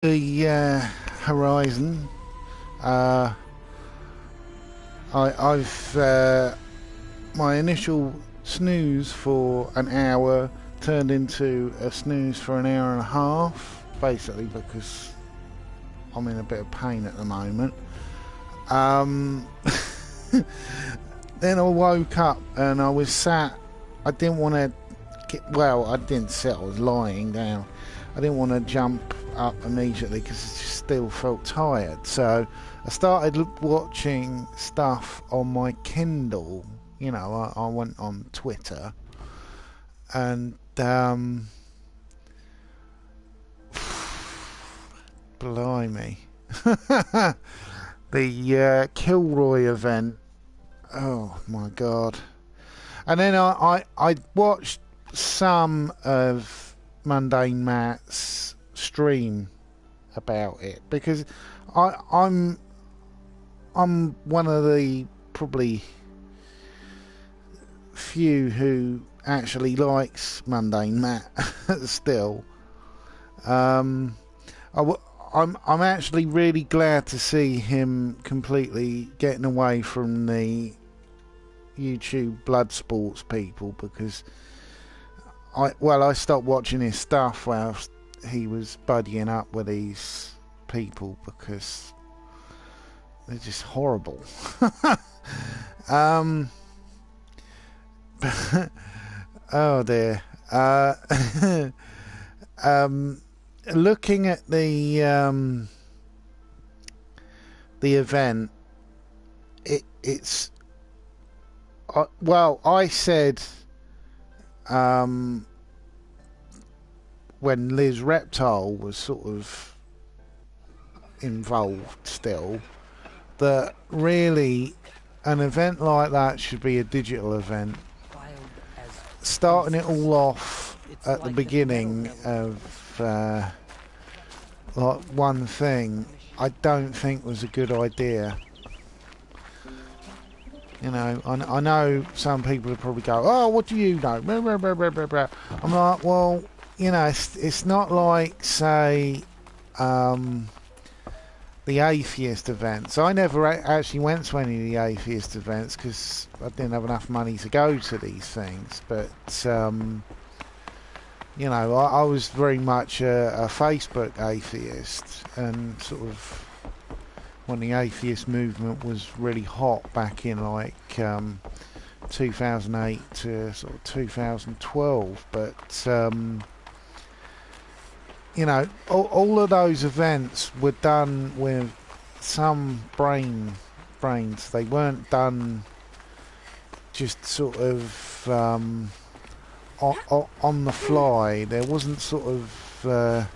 The horizon. Uh, I've my initial snooze for an hour turned into a snooze for an hour and a half, basically because I'm in a bit of pain at the moment. Then I woke up and I was sat. I didn't want to get. Well, I didn't sit. I was lying down. I didn't want to jump up immediately because I just still felt tired. So I started watching stuff on my Kindle. You know, I went on Twitter and blimey, the Kilroy event. Oh my god! And then I watched some of Mundane Matt's stream about it because I'm one of the probably few who actually likes Mundane Matt still. I'm actually really glad to see him completely getting away from the YouTube blood sports people, because I stopped watching his stuff whilst he was buddying up with these people because they're just horrible. Oh dear. Looking at the event, it's well, I said when Liz Reptile was sort of involved still, that really an event like that should be a digital event, starting it all off at the beginning of like one thing. I don't think was a good idea. You know, I know some people would probably go, "Oh, what do you know?" Blah, blah, blah, blah, blah, blah. I'm like, well, you know, it's not like, say, the atheist events. I never actually went to any of the atheist events because I didn't have enough money to go to these things. But you know, I was very much a Facebook atheist, and sort of when the atheist movement was really hot back in like 2008 to sort of 2012. But you know, all of those events were done with some brains. They weren't done just sort of on the fly. There wasn't sort of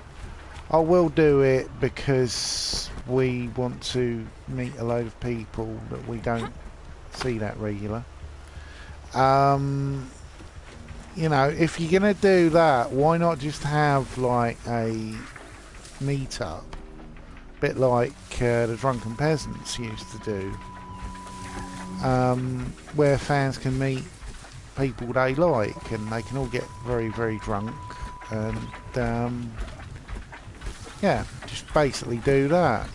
I will do it because we want to meet a load of people that we don't see that regular. You know, if you're going to do that, why not just have like a meet-up? A bit like the Drunken Peasants used to do. Where fans can meet people they like and they can all get very, very drunk and yeah, just basically do that.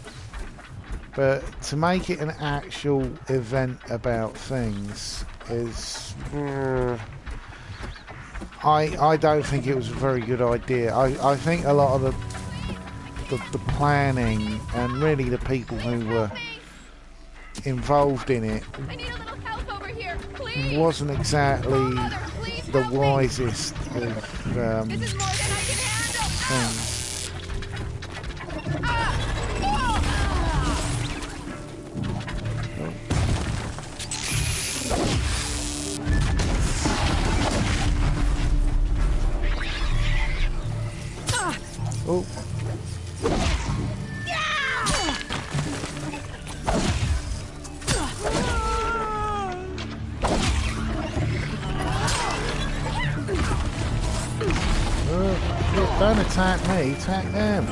But to make it an actual event about things is... I don't think it was a very good idea. I think a lot of the planning and really the people who were involved in it wasn't exactly the wisest of things. Oh. Don't attack me, attack them.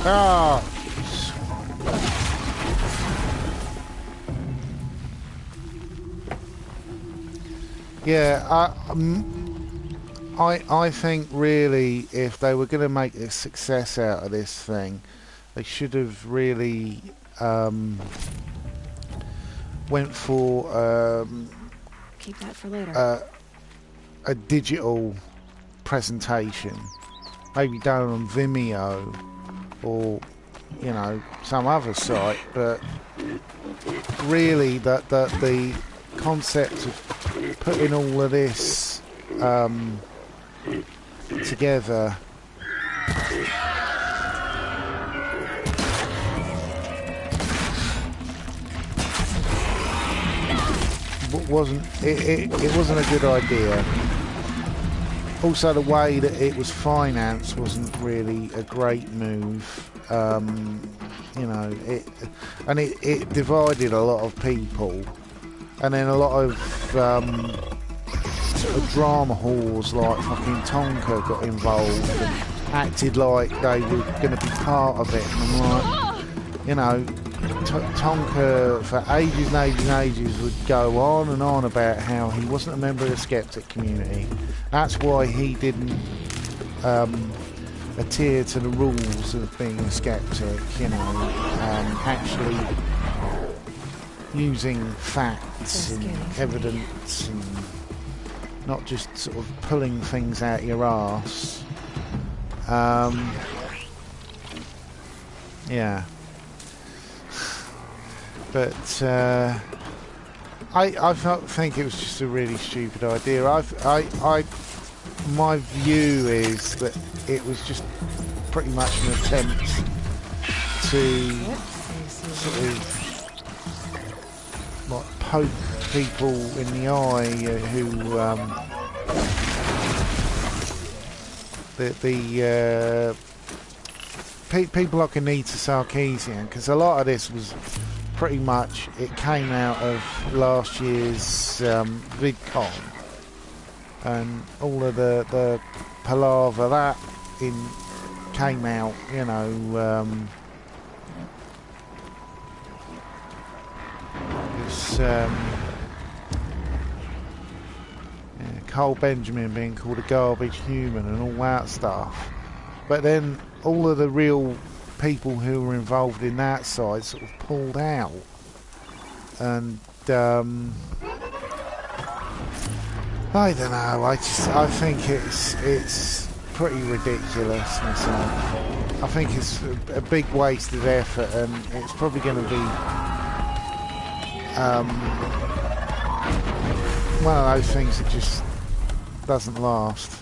Ah! Yeah, I think really if they were going to make a success out of this thing, they should have really went for Keep that for later. a digital presentation, maybe done on Vimeo or some other site, but really the concept of putting all of this together it wasn't a good idea. Also, the way that it was financed wasn't really a great move. It divided a lot of people, and then a lot of sort of drama whores like fucking Tonka got involved and acted like they were going to be part of it. And I'm like, Tonka for ages and ages and ages would go on and on about how he wasn't a member of the skeptic community. That's why he didn't adhere to the rules of being a skeptic, actually using facts and evidence and not just sort of pulling things out your arse. Yeah. But I think it was just a really stupid idea. My view is that it was just pretty much an attempt to sort of like poke people in the eye who people like Anita Sarkeesian, because a lot of this was pretty much, it came out of last year's VidCon, and all of the palaver that came out, Cole Benjamin being called a garbage human and all that stuff. But then all of the real people who were involved in that side sort of pulled out, and I don't know. I think it's pretty ridiculous myself. I think it's a big waste of effort, and it's probably going to be one of those things that just doesn't last.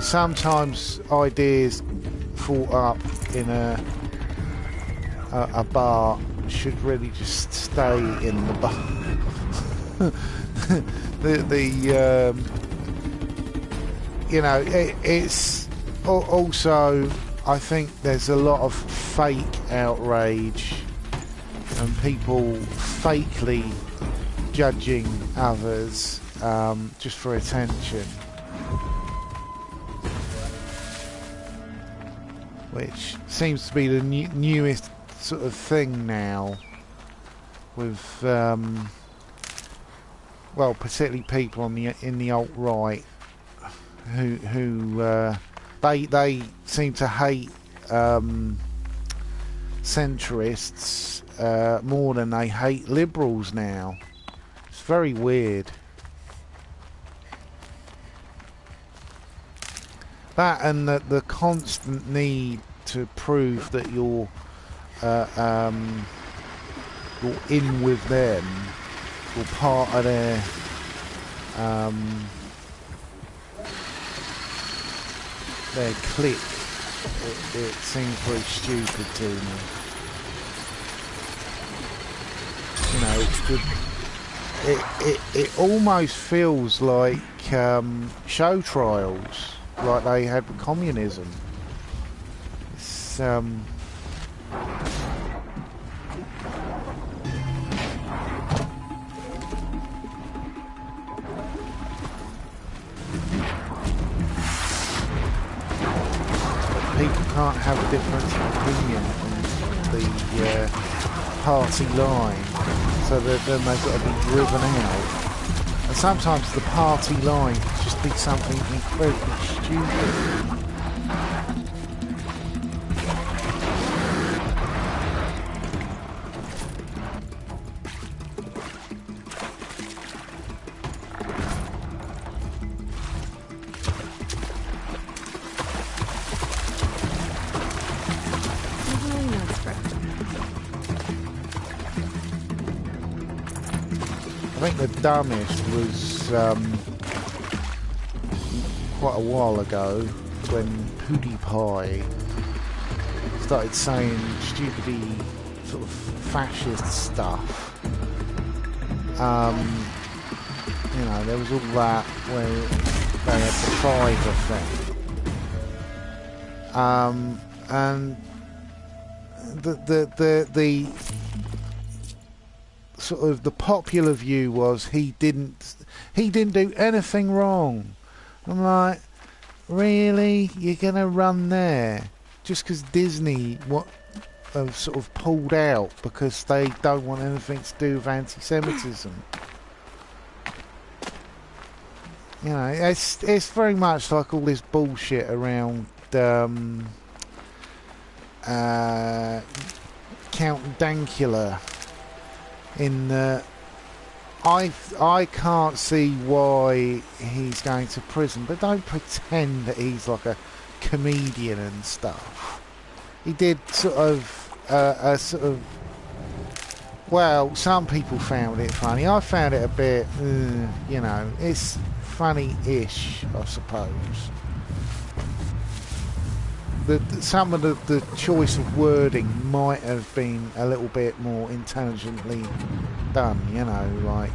Sometimes ideas thought up in a bar should really just stay in the bar. It's also, I think there's a lot of fake outrage and people fakely judging others just for attention, which seems to be the newest sort of thing now with particularly people in the alt-right who they seem to hate centrists more than they hate liberals now. It's very weird. That and the constant need to prove that you're in with them, you're part of their clique. It seems very stupid to me. It's good. It almost feels like show trials like they had with communism. It's people can't have a difference of opinion on the party line, so that then they've got to be driven out. And sometimes the party line can just be something incredibly stupid. I think the dumbest was quite a while ago when PewDiePie started saying stupidly sort of fascist stuff. You know, there was all that where they had the Fiverr thing, and the sort of the popular view was he didn't do anything wrong. I'm like, really? You're gonna run there just because Disney have sort of pulled out because they don't want anything to do with anti-Semitism? You know, it's very much like all this bullshit around Count Dankula. In I can't see why he's going to prison, but don't pretend that he's like a comedian and stuff. He did sort of a sort of, well, some people found it funny. I found it a bit, you know, it's funny-ish, I suppose. Some of the choice of wording might have been a little bit more intelligently done, you know, like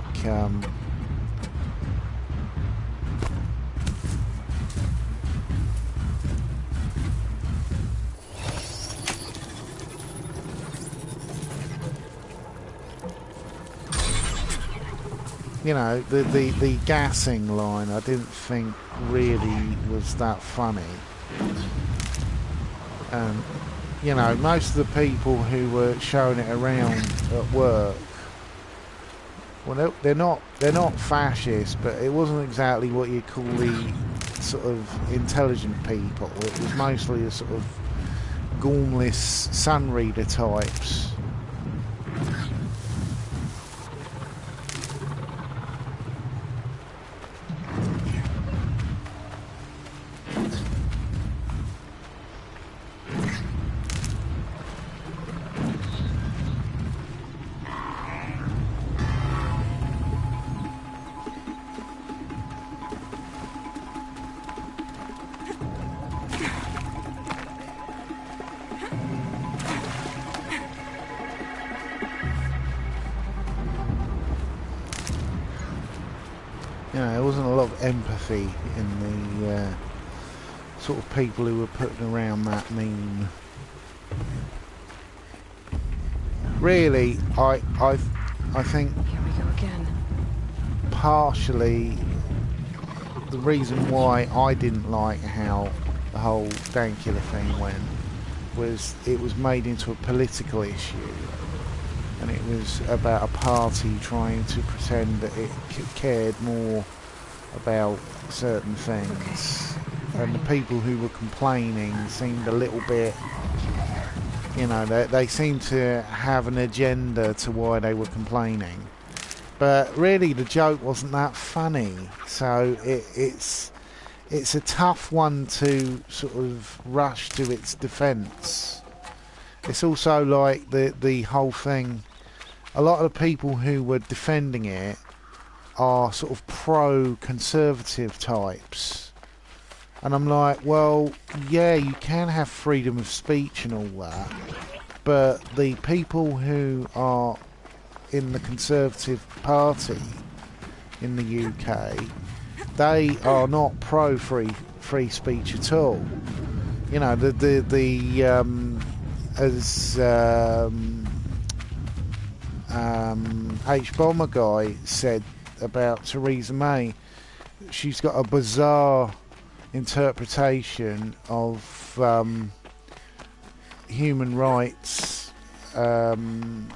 you know, the gassing line I didn't think really was that funny. You know, most of the people who were showing it around at work, well, they're not fascists, but it wasn't exactly what you call the sort of intelligent people. It was mostly the sort of gormless sun reader types. You know, there wasn't a lot of empathy in the sort of people who were putting around that meme. Really, I think Here we go again. Partially the reason why I didn't like how the whole Dankula thing went was it was made into a political issue. And it was about a party trying to pretend that it cared more about certain things. And the people who were complaining seemed a little bit, you know, they seemed to have an agenda to why they were complaining. But really the joke wasn't that funny. So it's a tough one to sort of rush to its defence. It's also like the whole thing. A lot of the people who were defending it are sort of pro-conservative types. And I'm like, well, yeah, you can have freedom of speech and all that, but the people who are in the Conservative Party in the UK they are not pro free speech at all. You know, as H Bomber guy said about Theresa May, she's got a bizarre interpretation of human rights and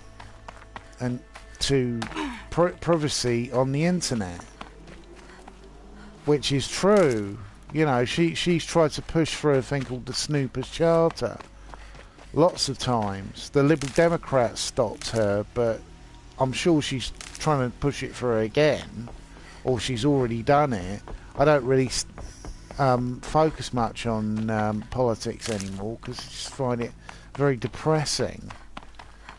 to privacy on the internet, which is true. You know, she's tried to push through a thing called the Snoopers Charter lots of times. The Liberal Democrats stopped her, but I'm sure she's trying to push it through again, or she's already done it. I don't really focus much on politics anymore because I just find it very depressing.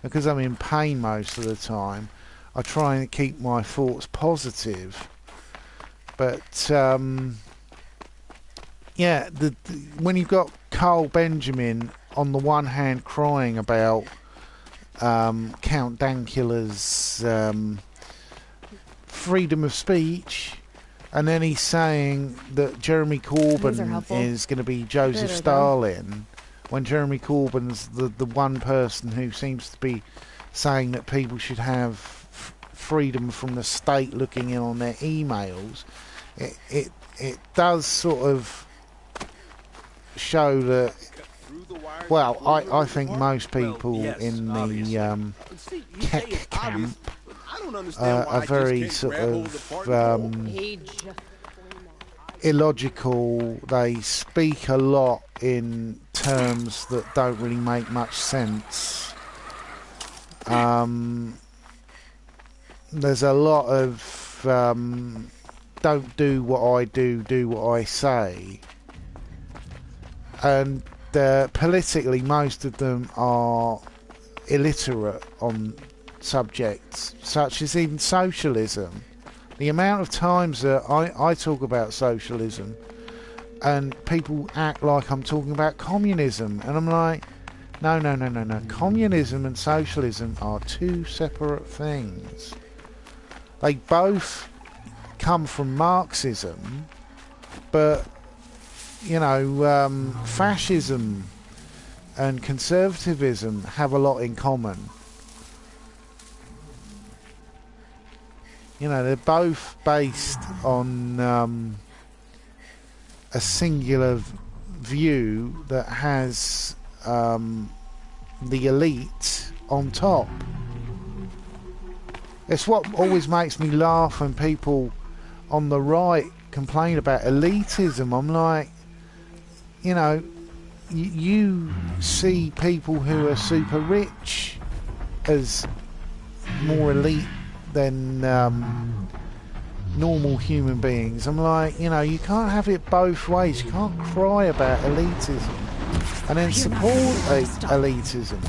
Because I'm in pain most of the time, I try and keep my thoughts positive. But yeah, when you've got Carl Benjamin on the one hand crying about Count Dankula's freedom of speech, and then he's saying that Jeremy Corbyn is going to be Joseph Stalin, when Jeremy Corbyn's the one person who seems to be saying that people should have freedom from the state looking in on their emails. It does sort of show that, well, I think most people in the tech camp are very sort of illogical. They speak a lot in terms that don't really make much sense. There's a lot of don't do what I do, do what I say. And politically, most of them are illiterate on subjects such as even socialism. The amount of times that I talk about socialism and people act like I'm talking about communism, and I'm like, no. Communism and socialism are two separate things. They both come from Marxism, but you know, fascism and conservatism have a lot in common. You know, they're both based on a singular view that has the elite on top. It's what always makes me laugh when people on the right complain about elitism. I'm like, you know, you see people who are super rich as more elite than normal human beings. I'm like, you know, you can't have it both ways. You can't cry about elitism and then support elitism.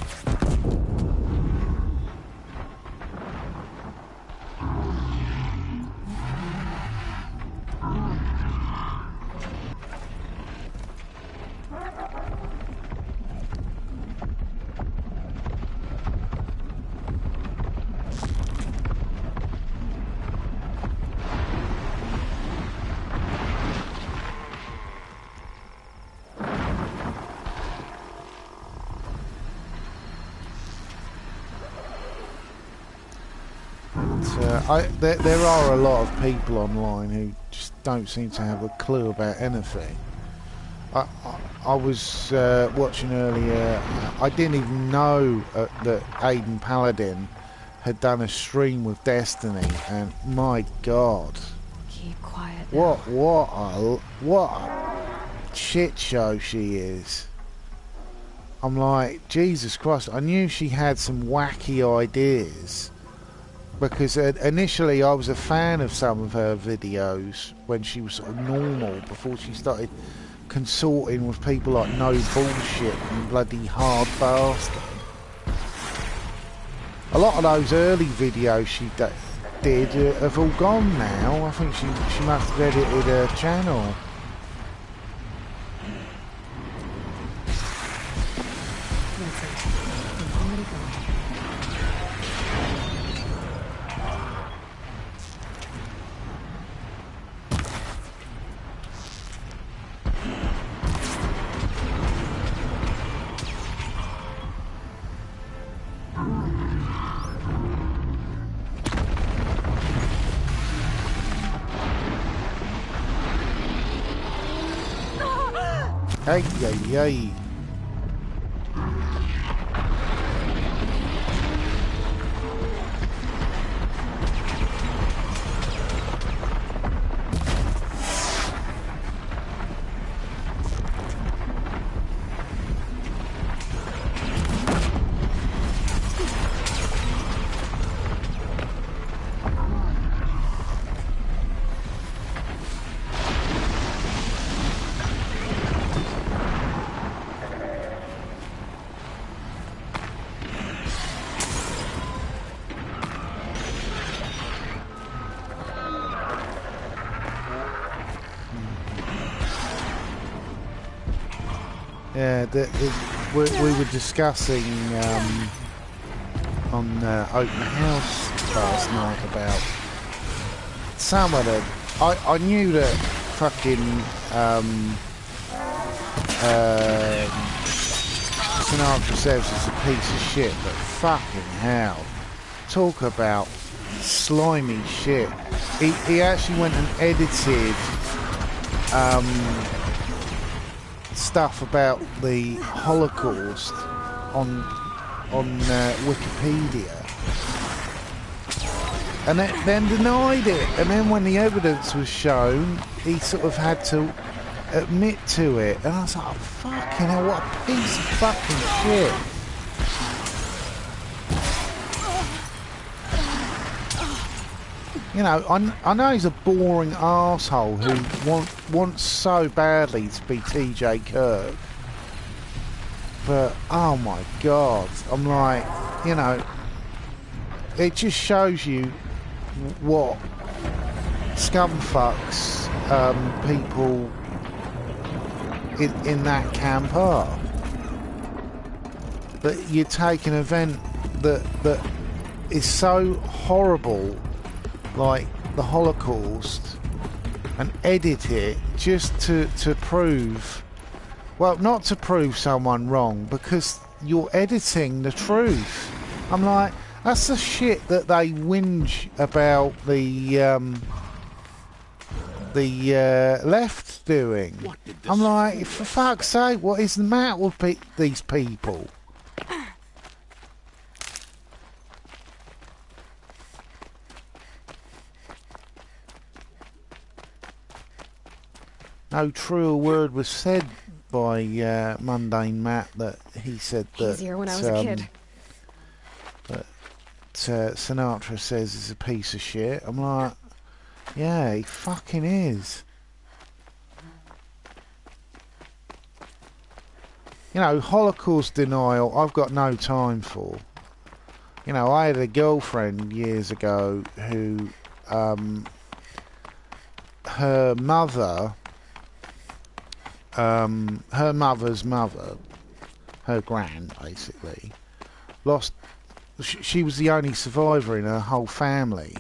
There are a lot of people online who just don't seem to have a clue about anything. I was watching earlier. I didn't even know that Aydin Paladin had done a stream with Destiny, and my God, keep quiet now. What a shit show she is. I'm like, Jesus Christ! I knew she had some wacky ideas. Because initially I was a fan of some of her videos when she was sort of normal, before she started consorting with people like No Bullshit and bloody Hard Bastard. A lot of those early videos she did have all gone now. I think she must have edited her channel. Hey, yay, yay. Yeah, we were discussing on Open House last night about some of the... I knew that fucking Sinatra says is a piece of shit, but fucking hell, talk about slimy shit. He actually went and edited stuff about the Holocaust on Wikipedia, and then denied it. And then when the evidence was shown, he sort of had to admit to it. And I was like, oh, fucking hell, what a piece of fucking shit. You know, I know he's a boring arsehole who wants so badly to be TJ Kirk. But, oh my God, I'm like, you know, it just shows you what scumfucks people in that camp are. That you take an event that is so horrible, like the Holocaust, and edit it just to prove, well, not to prove someone wrong, because you're editing the truth. I'm like, that's the shit that they whinge about the left doing. I'm like, for fuck's sake, what is the matter with these people? No truer word was said by Mundane Matt that he said that easier when I was a kid. That Sinatra says is a piece of shit. I'm like, yeah, he fucking is. You know, Holocaust denial, I've got no time for. You know, I had a girlfriend years ago who, her mother, her mother's mother, her gran, basically, lost... She was the only survivor in her whole family.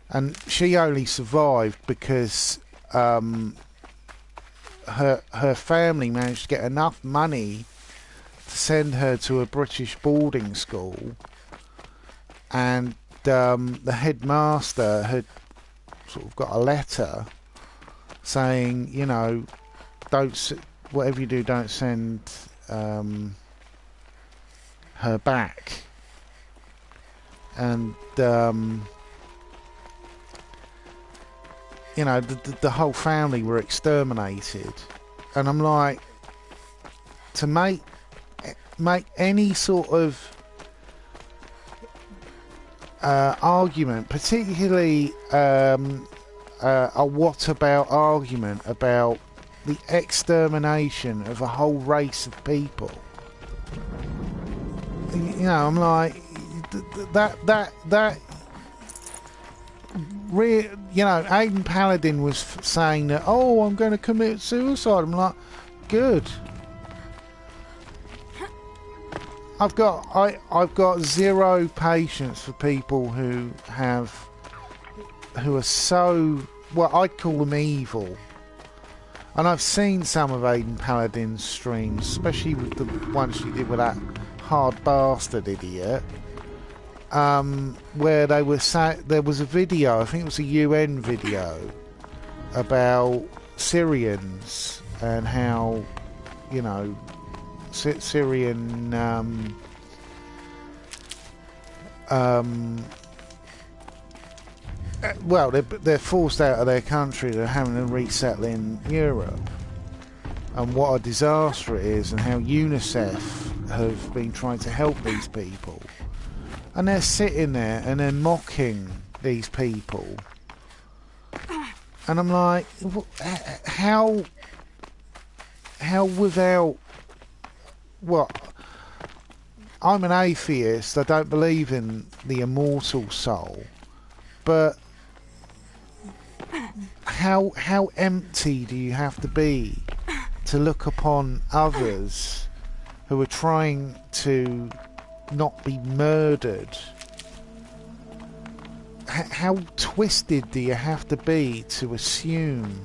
And she only survived because her family managed to get enough money to send her to a British boarding school, and the headmaster had sort of got a letter saying, you know, whatever you do, don't send her back. And you know, the whole family were exterminated. And I'm like, to make any sort of argument, particularly a what about argument about the extermination of a whole race of people, you know, I'm like, you know, Aydin Palidin was saying that, oh, I'm going to commit suicide. I'm like, good. I've got zero patience for people who are so, well, I'd call them evil. And I've seen some of Aydin Palidin's streams, especially with the one she did with that hard bastard idiot, where they were there was a video, I think it was a UN video, about Syrians and how, you know, Syrian well, they're forced out of their country. They're having to resettle in Europe, and what a disaster it is, and how UNICEF have been trying to help these people, and they're sitting there and they're mocking these people, and I'm like, how without what? I'm an atheist. I don't believe in the immortal soul, but how empty do you have to be to look upon others who are trying to not be murdered? How twisted do you have to be to assume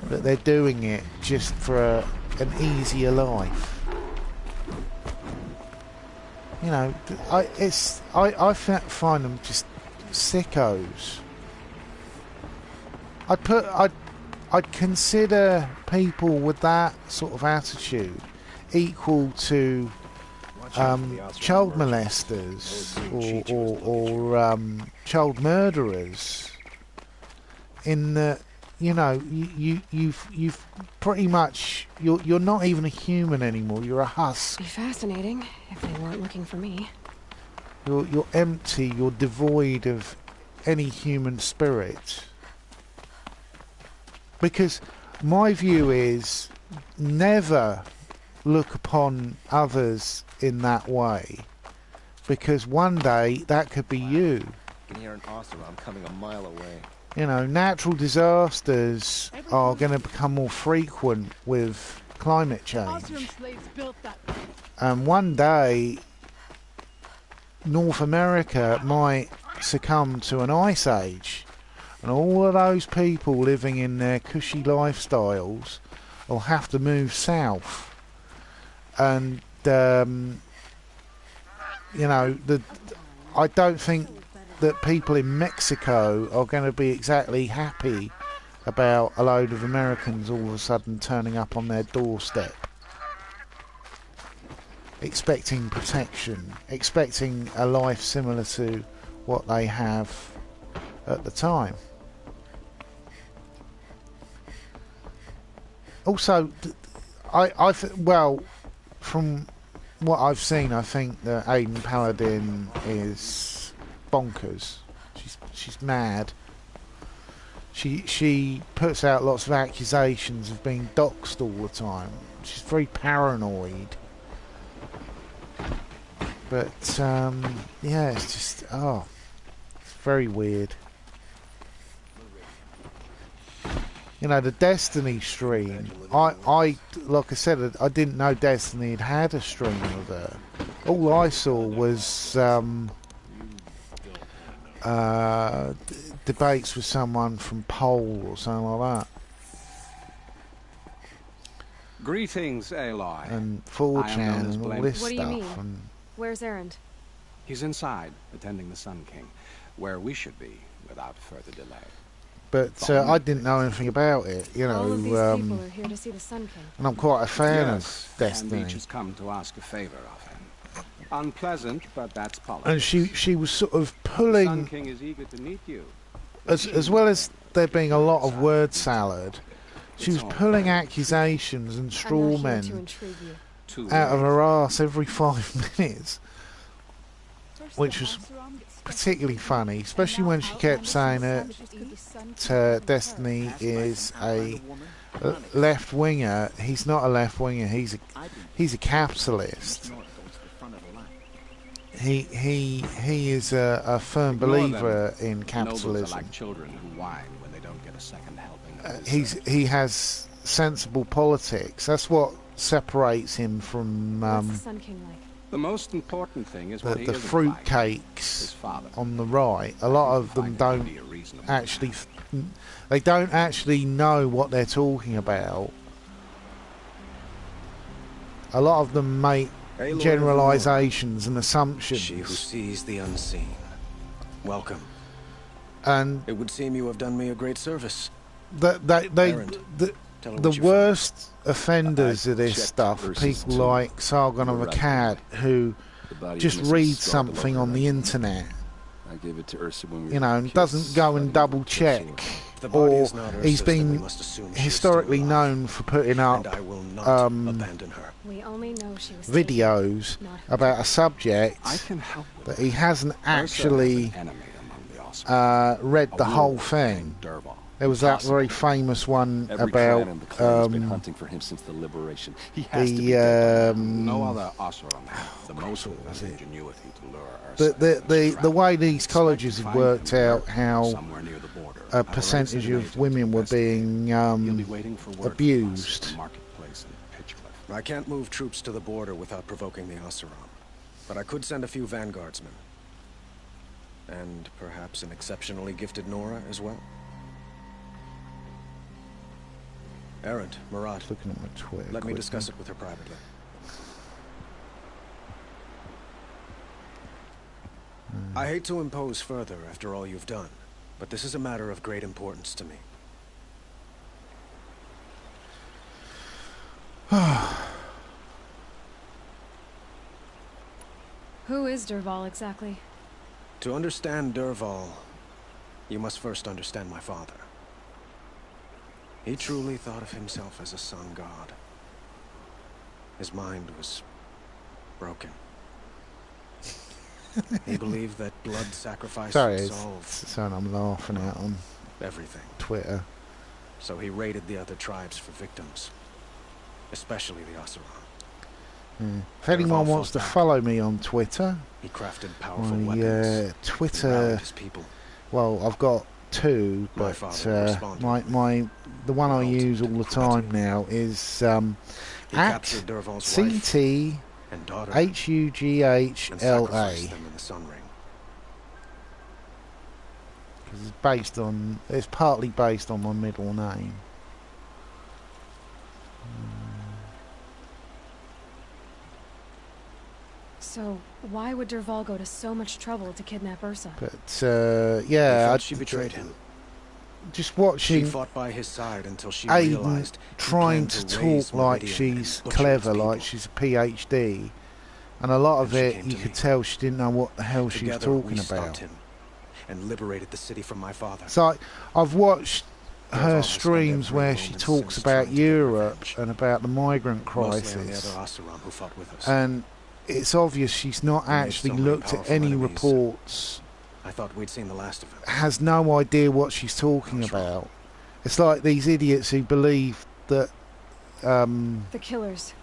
that they're doing it just for an easier life? You know, I find them just sickos. I'd consider people with that sort of attitude equal to child molesters or child murderers. In the, you know, you've pretty much, you're not even a human anymore. You're a husk. Be fascinating if they weren't looking for me. You're empty. You're devoid of any human spirit. Because my view is never look upon others in that way, because one day that could be you. I can hear an ocelot coming a mile away. You know, natural disasters are going to become more frequent with climate change. And one day, North America might succumb to an ice age. And all of those people living in their cushy lifestyles will have to move south. And, you know, I don't think that people in Mexico are going to be exactly happy about a load of Americans all of a sudden turning up on their doorstep, expecting protection, expecting a life similar to what they have at the time. Also, well, from what I've seen, I think that Aydin Palidin is bonkers. She's mad. She puts out lots of accusations of being doxed all the time. She's very paranoid. But yeah, it's just it's very weird. You know, the Destiny stream, I like I said, I didn't know Destiny had a stream of her. All I saw was debates with someone from Pole or something like that. Greetings, Aloy. And 4chan and all this what stuff. Do you mean? And where's Erend? He's inside, attending the Sun King, where we should be without further delay. But I didn't know anything about it, you know. All of these people are here to see the Sun King. And I'm quite a fan Yes, of Destiny. And each has come to ask a favor of him. Unpleasant, but that's politics. And she was sort of The Sun pulling, King is eager to meet you. as well as there being a lot of word salad, she was pulling accusations and straw I'm not here to men intrigue you. out of her arse every 5 minutes, which was particularly funny, especially when she kept saying that Destiny is a left winger. He's not a left winger. He's a capitalist. He is a firm believer in Nobles are capitalism. like children who whine when they don't get a second helping. He has sensible politics. That's what separates him from What's the Sun King like? The most important thing is what he the isn't fruit like. cakes His father. on the right. A lot of them don't actually, they don't actually know what they're talking about. A lot of them make generalizations and assumptions. She who sees the unseen. Welcome. And It would seem you have done me a great service. they Errand. Tell her the what you found. worst offenders I of this checked stuff are Ursa's people tomb. like Sargon You of were right, Akkad who The body is just missing read a scar below something her on the right internet, I gave it to Ursa when we you were know, and kids, doesn't go and fighting double over check. sword. If the body Or is not Ursa's, he's then we been must assume she is historically still alive. known for putting And up I will not abandon her. We only know she was videos taken, not who about did a it. subject I can help with that that. he hasn't Ursa has actually an enemy among the Oseram. read A the whole wolf thing. named Dervahl. There was that Impossible. very famous one Every clan about in the clan has been hunting for him since the liberation. He has to be the dead by now. No other Oseram have the most ingenuity to lure the Ursa into this the trap. way these Expect colleges to have find worked him out lurking how somewhere near the border. a percentage of women were being He'll be waiting for word from us at abused. the marketplace in Pitchcliff. I can't move troops to the border without provoking the Oseram. But I could send a few vanguardsmen. And perhaps an exceptionally gifted Nora as well. Errant, Marat, Looking at my Twitter. let me quickly. discuss it with her privately. I hate to impose further after all you've done, but this is a matter of great importance to me. Who is Dervahl exactly? To understand Dervahl, you must first understand my father. He truly thought of himself as a sun god. His mind was broken. He believed that blood sacrifice Sorry, would it's solve something I'm laughing at on everything. Twitter. So he raided the other tribes for victims, especially the Oseram. If anyone wants to follow me on Twitter, He crafted powerful my weapons. He rallied Twitter, his people. well, I've got two, My but father responded. the one I Revolted use all the cruelty. time now is He at captured Dervahl's wife CTHUGHLA. and daughter and sacrificed them in the Sun Ring. It's partly based on my middle name. So, why would Dervahl go to so much trouble to kidnap Ursa? But He yeah, felt she betrayed him. just She watching fought by his side until she Aiden realized he trying planned to raise talk like Meridian she's and butcher clever, its like people. she's a PhD, and a lot of And she it came you to could me. tell she didn't know what the hell she was Together, talking we stopped about. him and liberated the city from my father. So I've watched Dervahl her has spent streams every where she moment talks since about trying to get Europe revenge. and about the migrant Mostly on the crisis, other Oseram who fought with us. and it's obvious she's not We made actually so many looked at powerful any enemies. reports, I thought we'd seen the last of him. has no idea what she's talking What's wrong? about. It's like these idiots who believe that The killers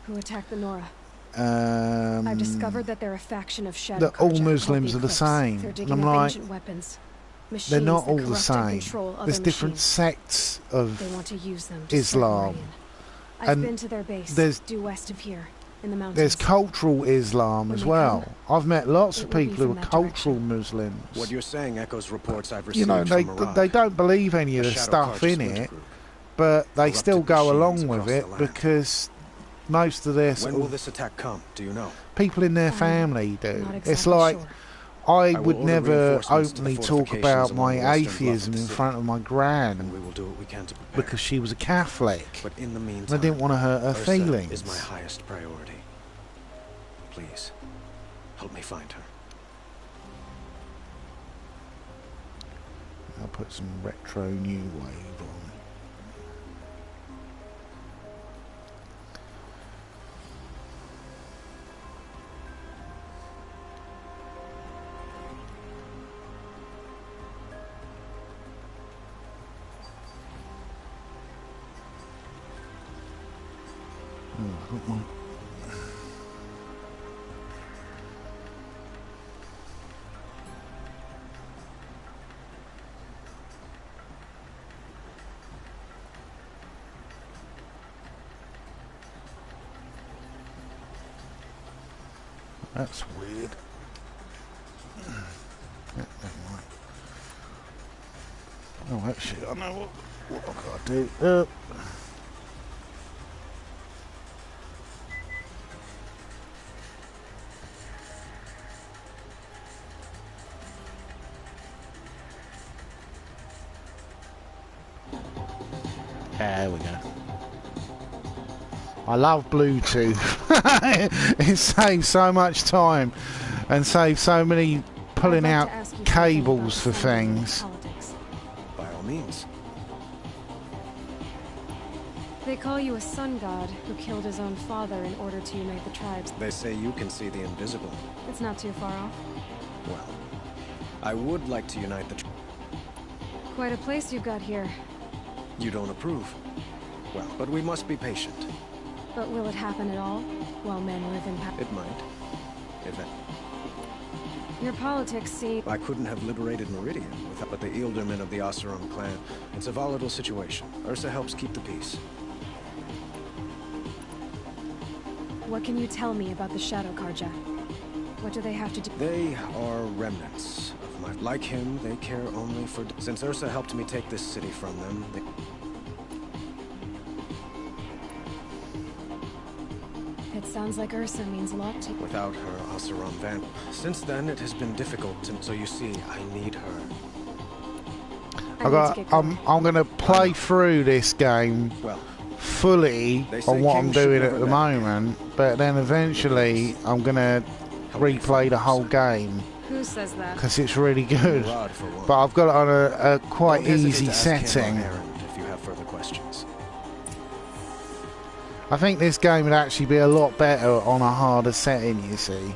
who attacked the Nora. I've discovered that they're a faction of shadow that all Carja called Muslims are the Eclipse. same. They're And digging I'm up like, ancient weapons. Machines they're not that all the corrupt and same. control other There's different machines. sects of They want to use them to Islam. Islam. I've And been to their base, there's- due west of here, in the mountains. there's cultural Islam When as they well. I've met lots it of will be people who from are that cultural direction. Muslims. What you're saying echoes reports I've received You know, from they Murad, don't believe any of a the Shadow stuff Carja in splinter it, group. but they Corrupted still go machines along with across it the land. because most of their When sort will of this attack come? Do you know? people in their family do. Not It's exactly like sure. I will would order never reinforcements to the openly talk fortifications about along my the western bluff of atheism the in city. front of my And gran we will do what we can to prepare. because she was a Catholic. But in the And meantime, I didn't want to hurt her Ursa feelings. is my highest priority. Please, help me find her. I'll put some retro new wave on. Oh, I've got my That's weird. Yeah, never mind. Oh, actually, I know what I've got to do. There we go. I love Bluetooth. It saves so much time and saves so many pulling out cables for things. By all means. They call you a sun god who killed his own father in order to unite the tribes. They say you can see the invisible. It's not too far off. Well, I would like to unite the Quite a place you've got here. You don't approve. Well, but we must be patient. But will it happen at all, while men live in power? It might. If it... Your politics seem... I couldn't have liberated Meridian without but the Ealdormen of the Oseram clan. It's a volatile situation. Ursa helps keep the peace. What can you tell me about the Shadow Karja? What do they have to do? They are remnants of my... Like him, they care only for... Since Ursa helped me take this city from them, they... It sounds like Ursa means a lot to you. Without her, Oseram van. Since then, it has been difficult, so you see, I need her. I'm gonna play through this game fully on what I'm doing at the moment, but then eventually I'm gonna replay the whole game. Who says that? Because it's really good. But I've got it on a quite easy setting. If you have further questions. I think this game would actually be a lot better on a harder setting, you see.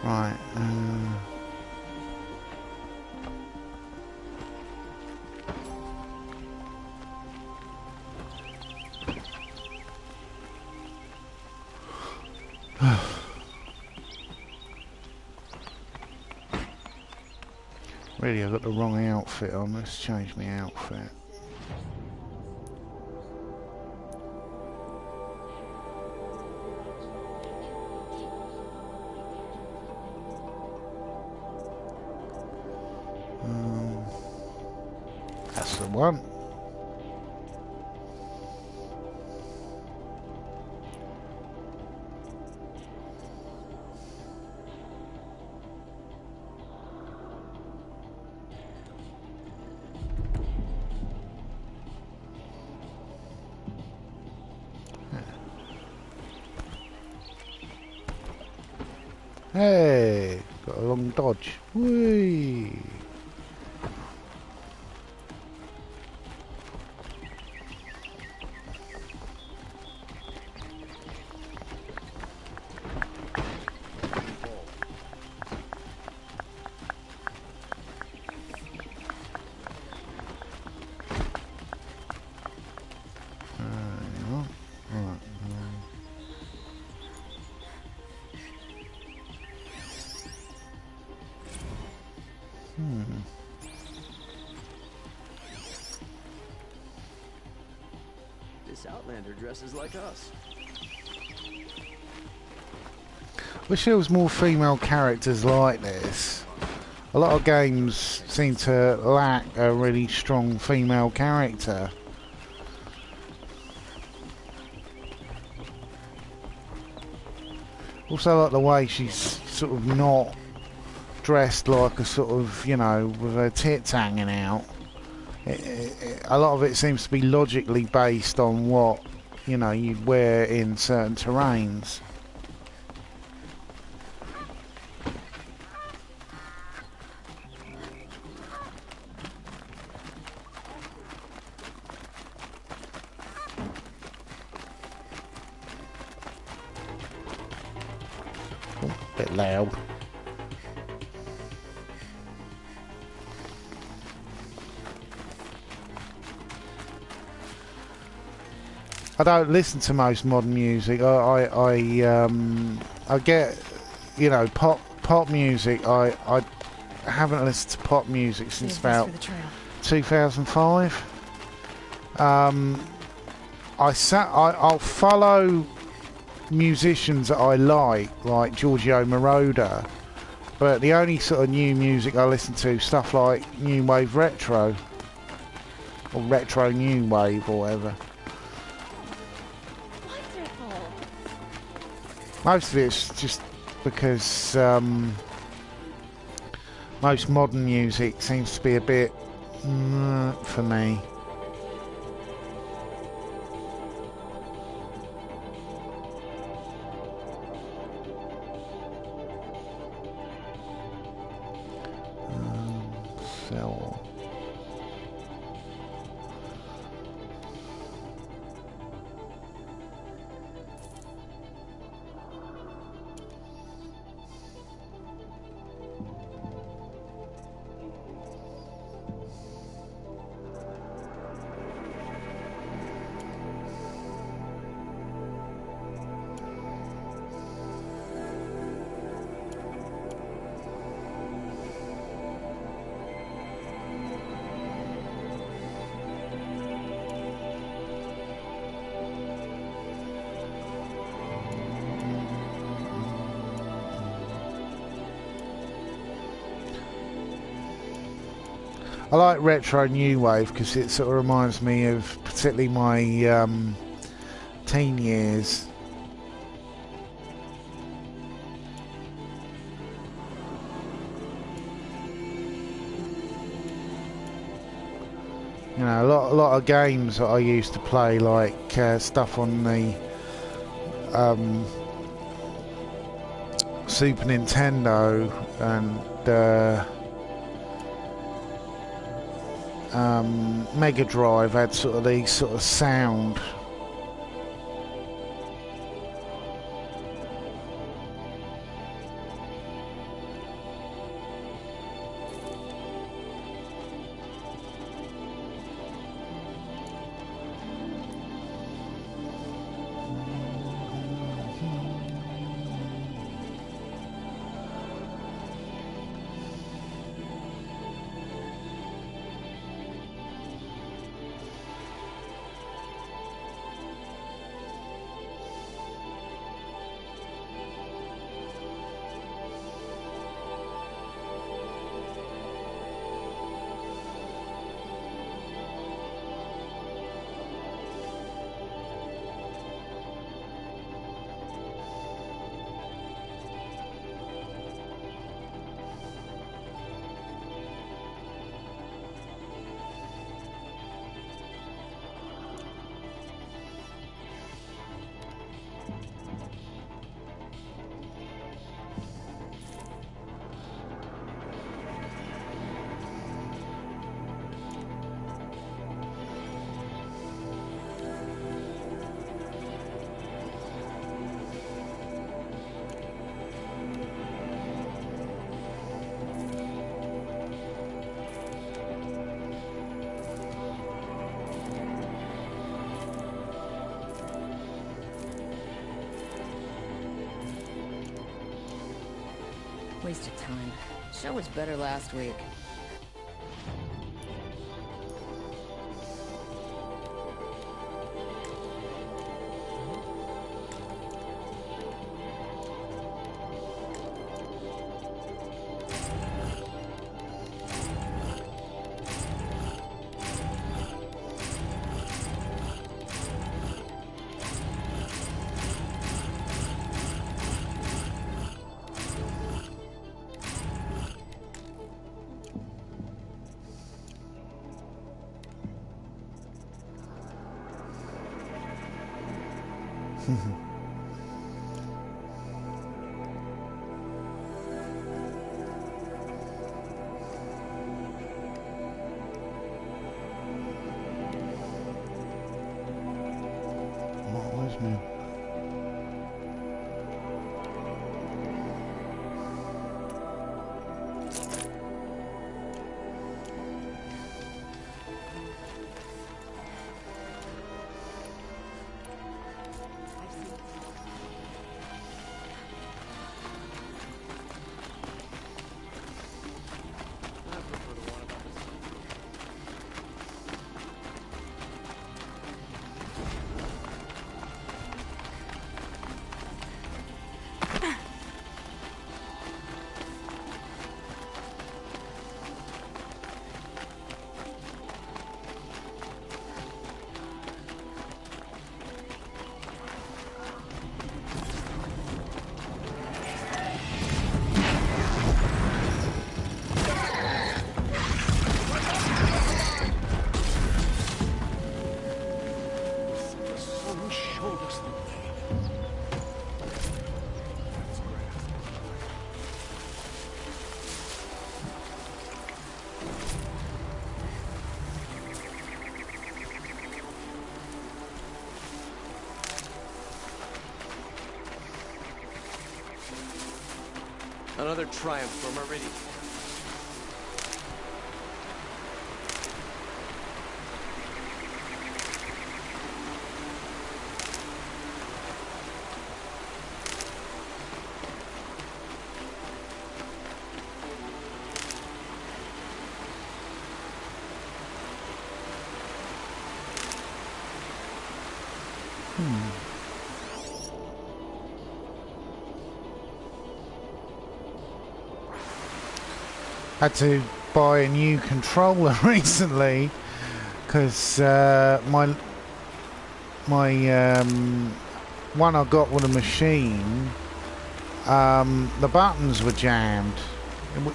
Right. Really, I've got the wrong outfit on. Let's change my outfit. That's the one. Hey, got a long dodge. Whee! This Outlander dresses like us. Wish there was more female characters like this. A lot of games seem to lack a really strong female character. Also, I like the way she's sort of not dressed like a sort of, you know, with her tits hanging out. A lot of it seems to be logically based on what, you know, you'd wear in certain terrains. Oh, bit loud. I don't listen to most modern music. I get, you know, pop music. I haven't listened to pop music since about 2005. I'll follow musicians that I like Giorgio Moroder, but the only sort of new music I listen to stuff like new wave retro or retro new wave or whatever. Most of it's just because most modern music seems to be a bit for me. Sell. I like retro new wave because it sort of reminds me of particularly my teen years. You know, a lot of games that I used to play, like stuff on the Super Nintendo and Mega Drive had sort of these sort of sound. Waste of time. Show was better last week. Another triumph for Meridian. Had to buy a new controller recently because my one I got with a machine, the buttons were jammed.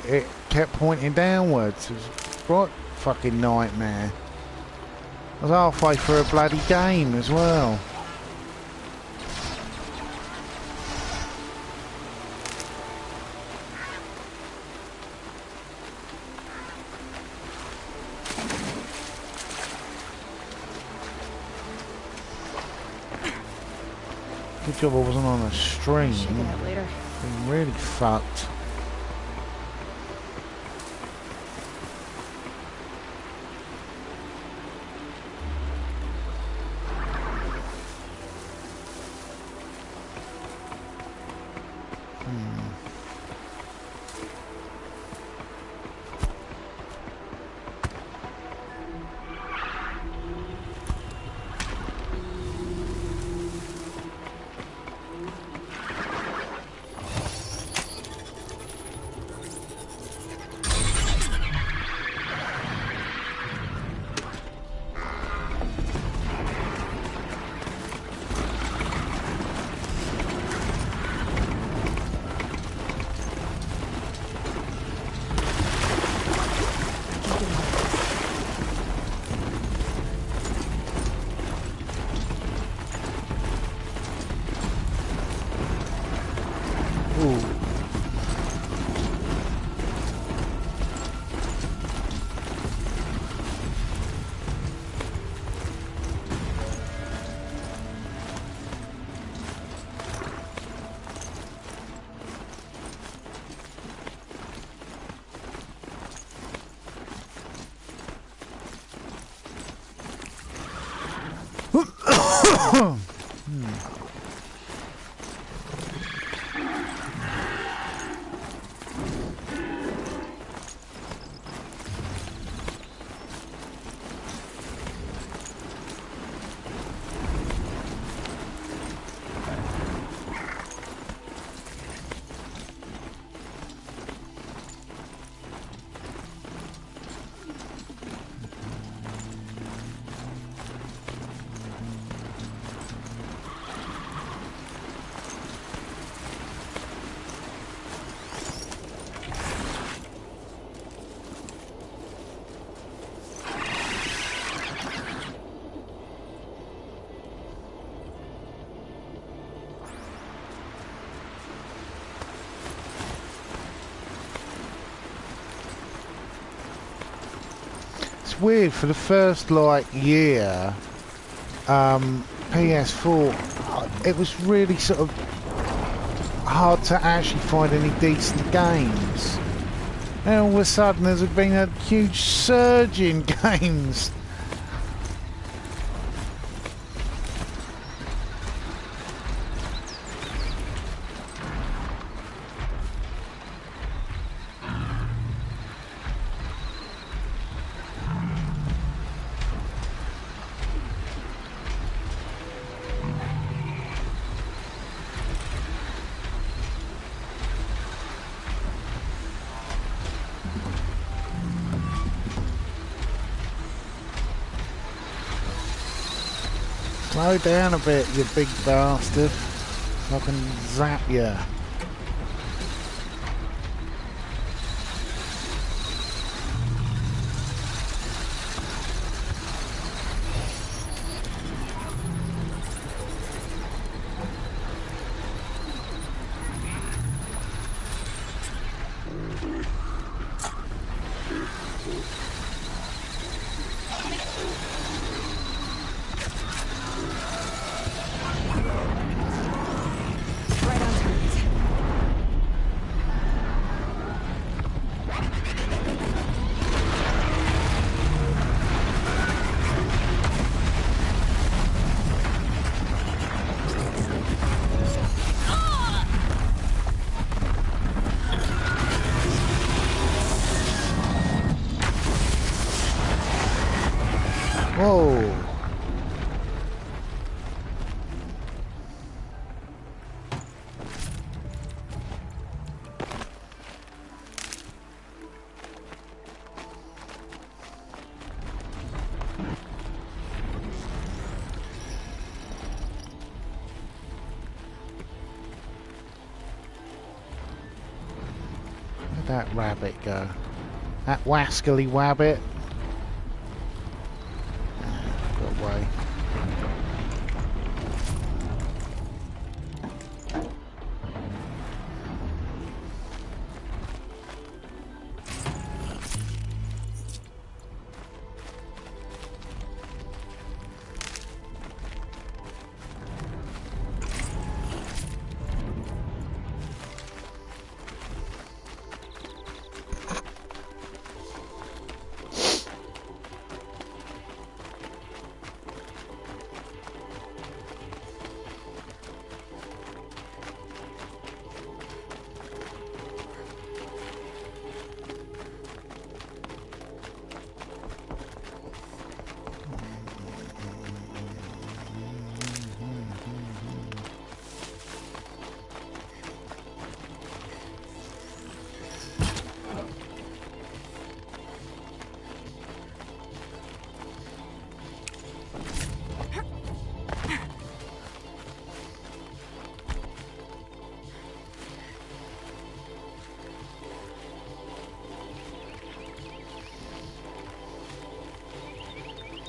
It kept pointing downwards. It was a right fucking nightmare. I was halfway through a bloody game as well. Good job I wasn't on a stream. Check it out later. Been really fucked. Weird, for the first like year, PS4, it was really sort of hard to actually find any decent games, and all of a sudden there's been a huge surge in games. Slow down a bit, you big bastard. I can zap you. Whoa. Where'd that rabbit go? That wascally wabbit. Got away.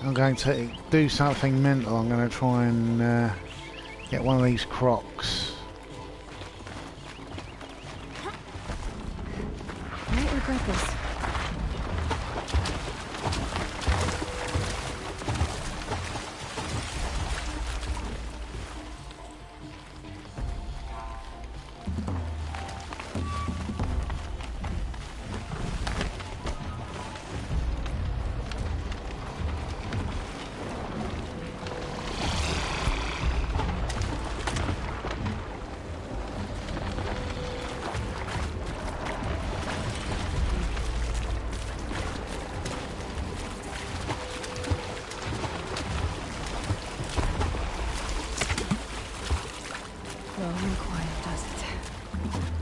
I'm going to do something mental. I'm going to try and get one of these crocs. I might regret this.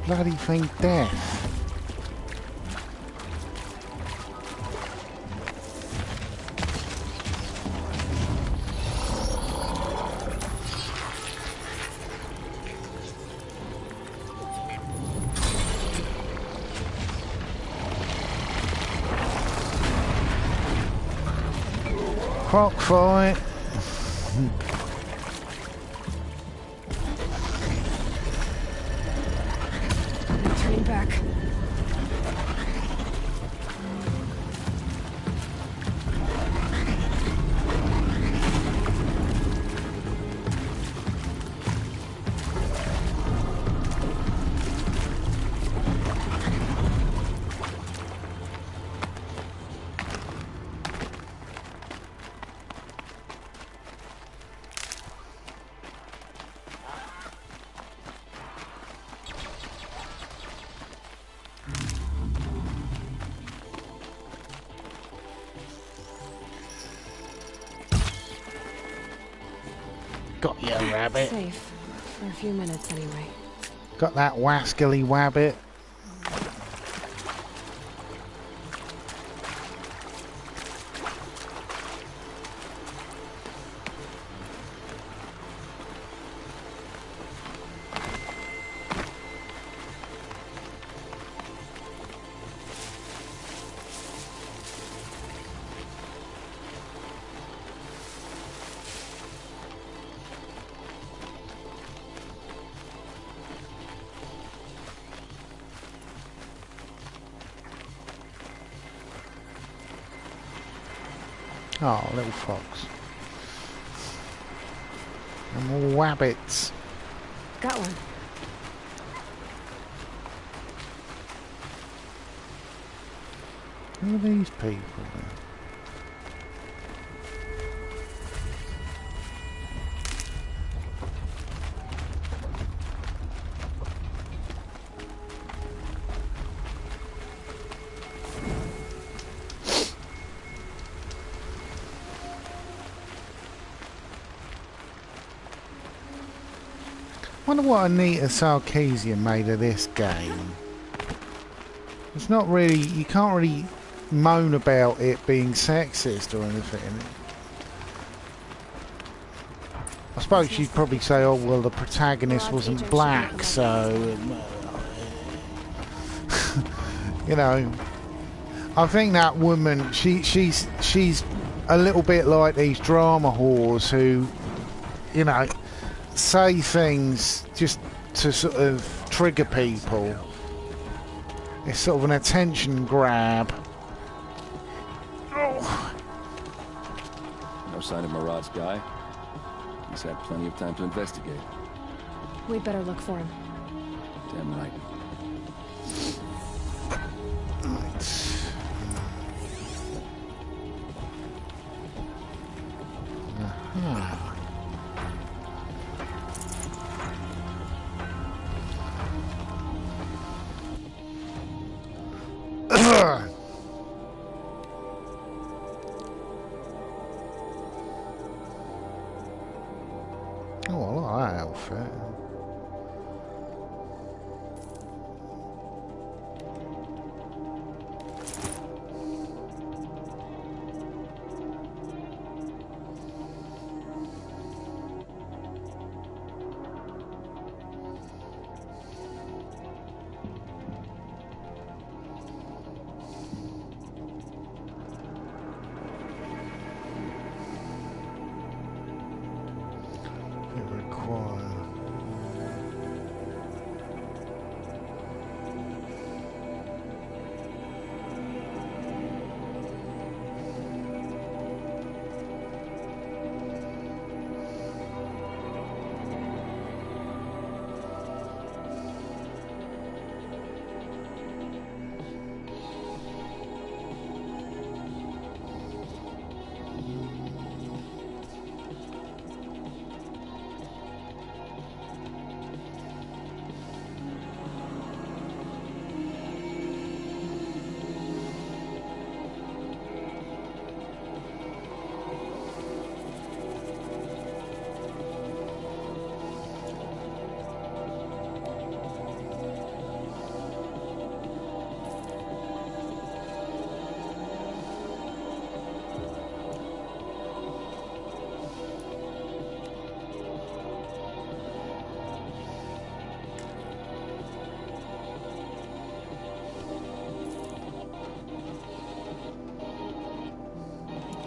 Bloody thing death. Croc fight. Turning back. Got you, rabbit. Safe. For a few minutes, anyway. Got that wascally wabbit. Oh, little fox. And more wabbits. Got one. Who are these people then? wonder what Anita Sarkeesian made of this game. It's not really... You can't really moan about it being sexist or anything. I suppose she'd probably say, oh, well, the protagonist wasn't black, so... you know... I think that woman, she's a little bit like these drama whores who, you know, say things just to sort of trigger people. It's sort of an attention grab. Oh. No sign of Murad's guy. He's had plenty of time to investigate. We'd better look for him. Damn right. Oh, I like that outfit.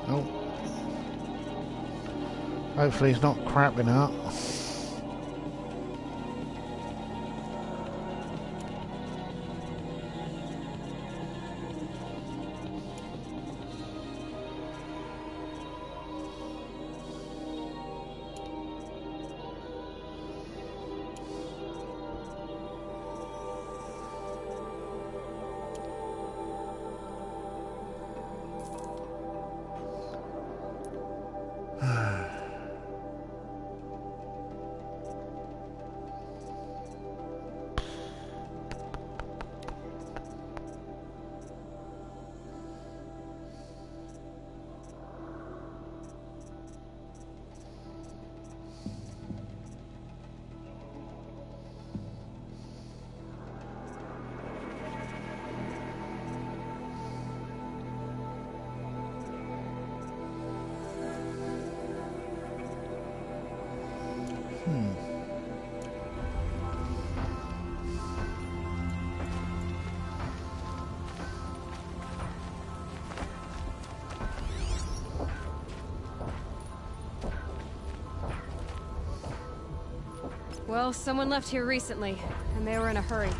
Oh. Hopefully he's not crapping up. Well, someone left here recently, and they were in a hurry.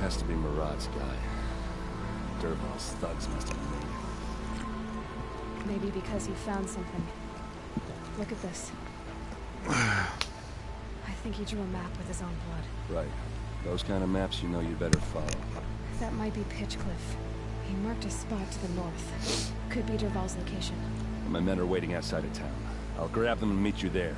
Has to be Murad's guy. Dervahl's thugs must have made. Maybe because he found something. Look at this. I think he drew a map with his own blood. Right. Those kind of maps you know you'd better follow. That might be Pitchcliff. He marked a spot to the north. Could be Dervahl's location. My men are waiting outside of town. I'll grab them and meet you there.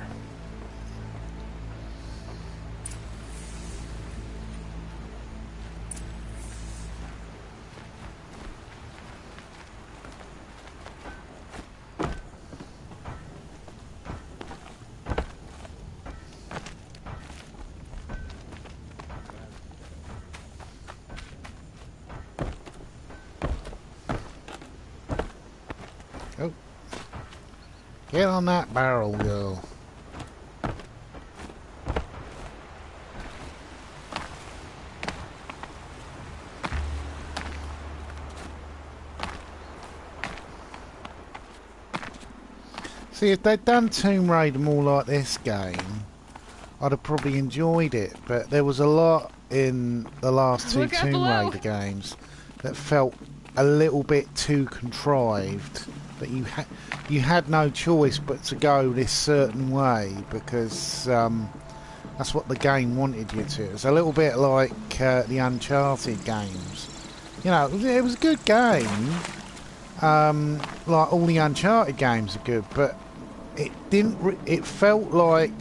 Get on that barrel, girl. See, if they'd done Tomb Raider more like this game, I'd have probably enjoyed it. But there was a lot in the last two Tomb Raider games that felt a little bit too contrived. That you had no choice but to go this certain way because that's what the game wanted you to. It's a little bit like the Uncharted games. You know, it was a good game. Like all the Uncharted games are good, but it didn't. It felt like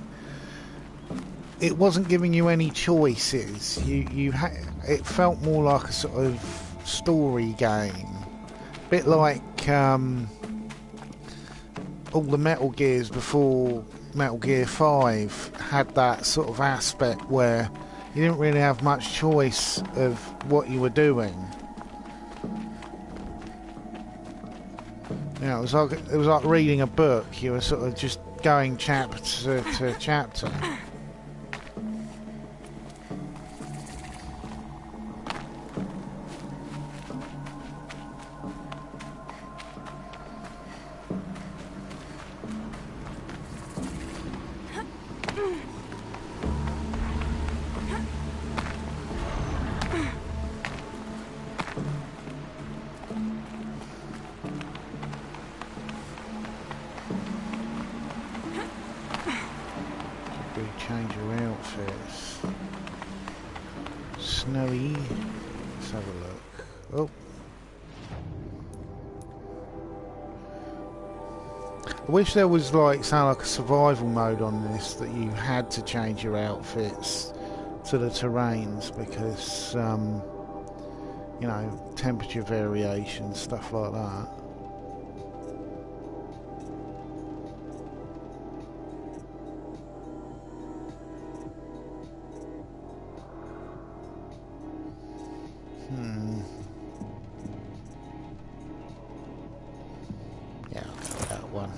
it wasn't giving you any choices. It felt more like a sort of story game, a bit like all the Metal Gears before Metal Gear 5 had that sort of aspect where you didn't really have much choice of what you were doing. You know, it was like reading a book. You were sort of just going chapter to chapter. Change your outfits. Snowy. Let's have a look. Oh. I wish there was like a survival mode on this that you had to change your outfits to the terrains because you know, temperature variation, stuff like that. Yeah, I'll go with that one.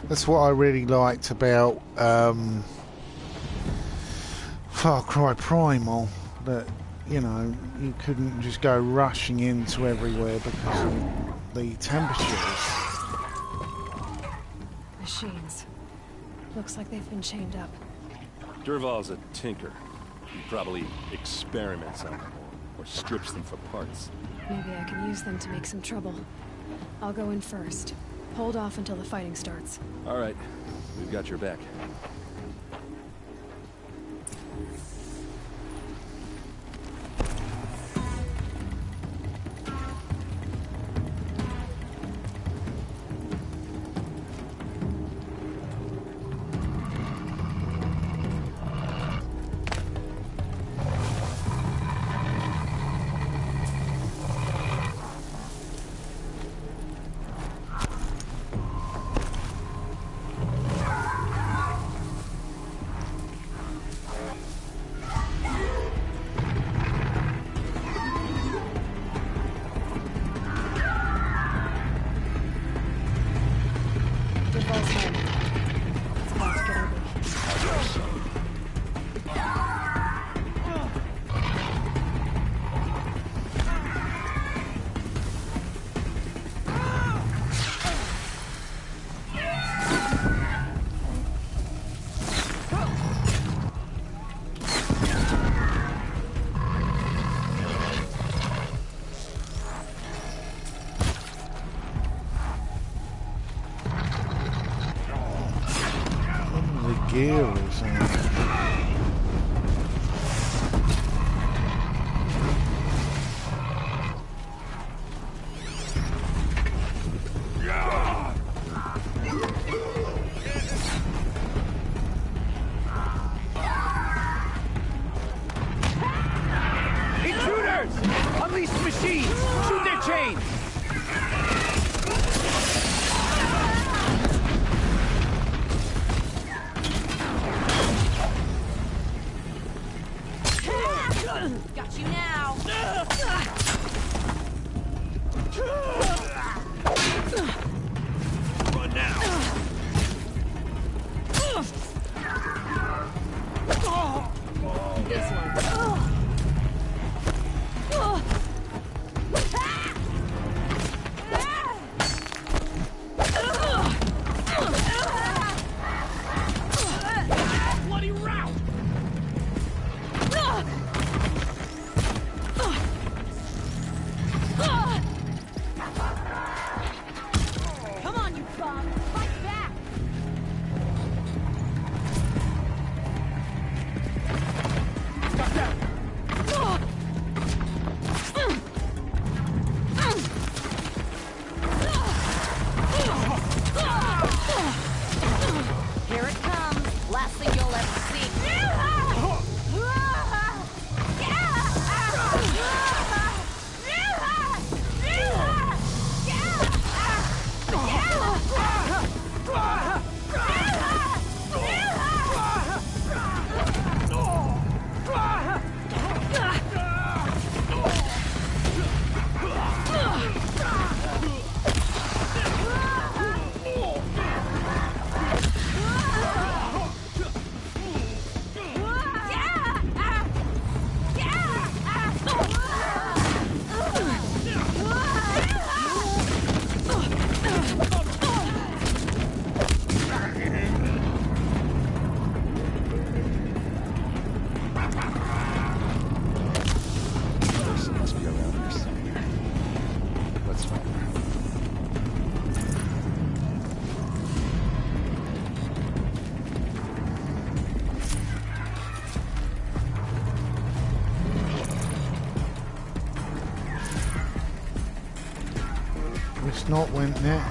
That's what I really liked about Far Cry Primal, that, you know, you couldn't just go rushing into everywhere because of the temperatures. Machines. Looks like they've been chained up. Dervahl's a tinker. He probably experiments on them or strips them for parts. Maybe I can use them to make some trouble. I'll go in first. Hold off until the fighting starts. All right, we've got your back. Got you now. Run now. This one. Bloody route. Come on, you bum. Fight back. Got that. Here it comes. Last thing you'll ever see. Person must be around here somewhere. Let's find her. It's not went there.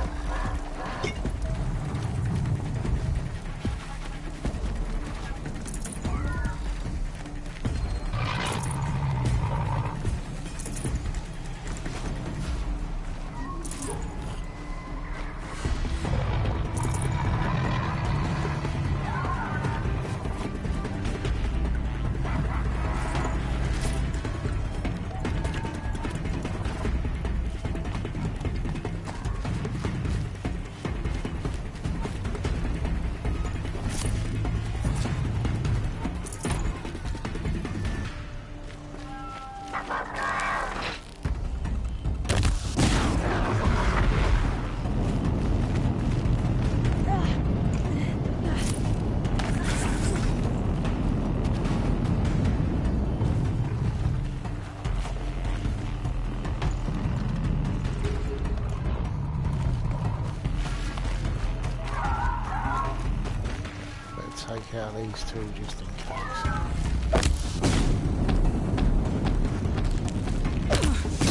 Take out these two just in case.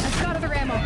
I've got other ammo.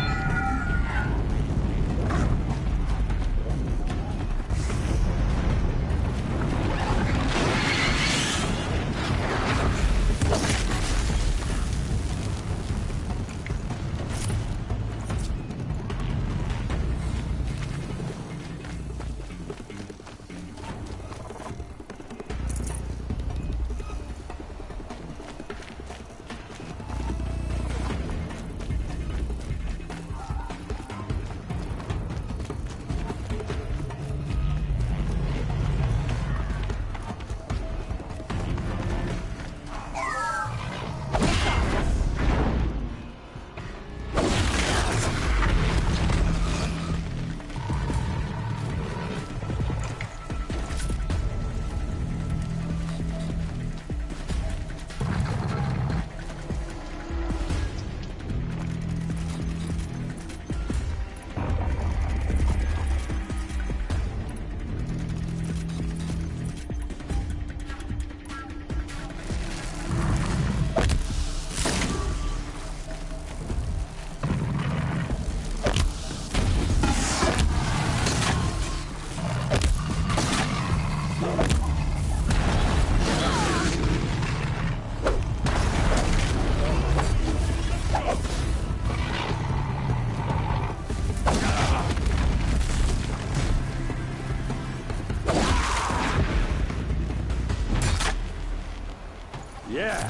Yeah,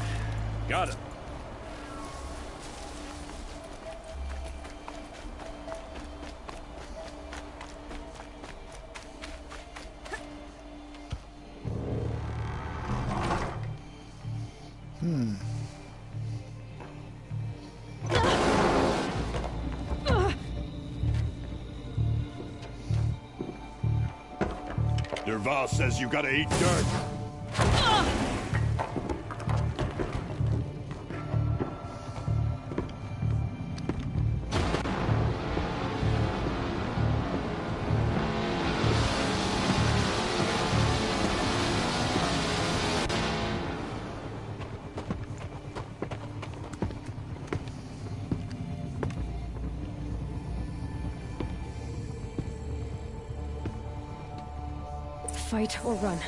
got it. Dervahl says you gotta eat dirt. Fight or run.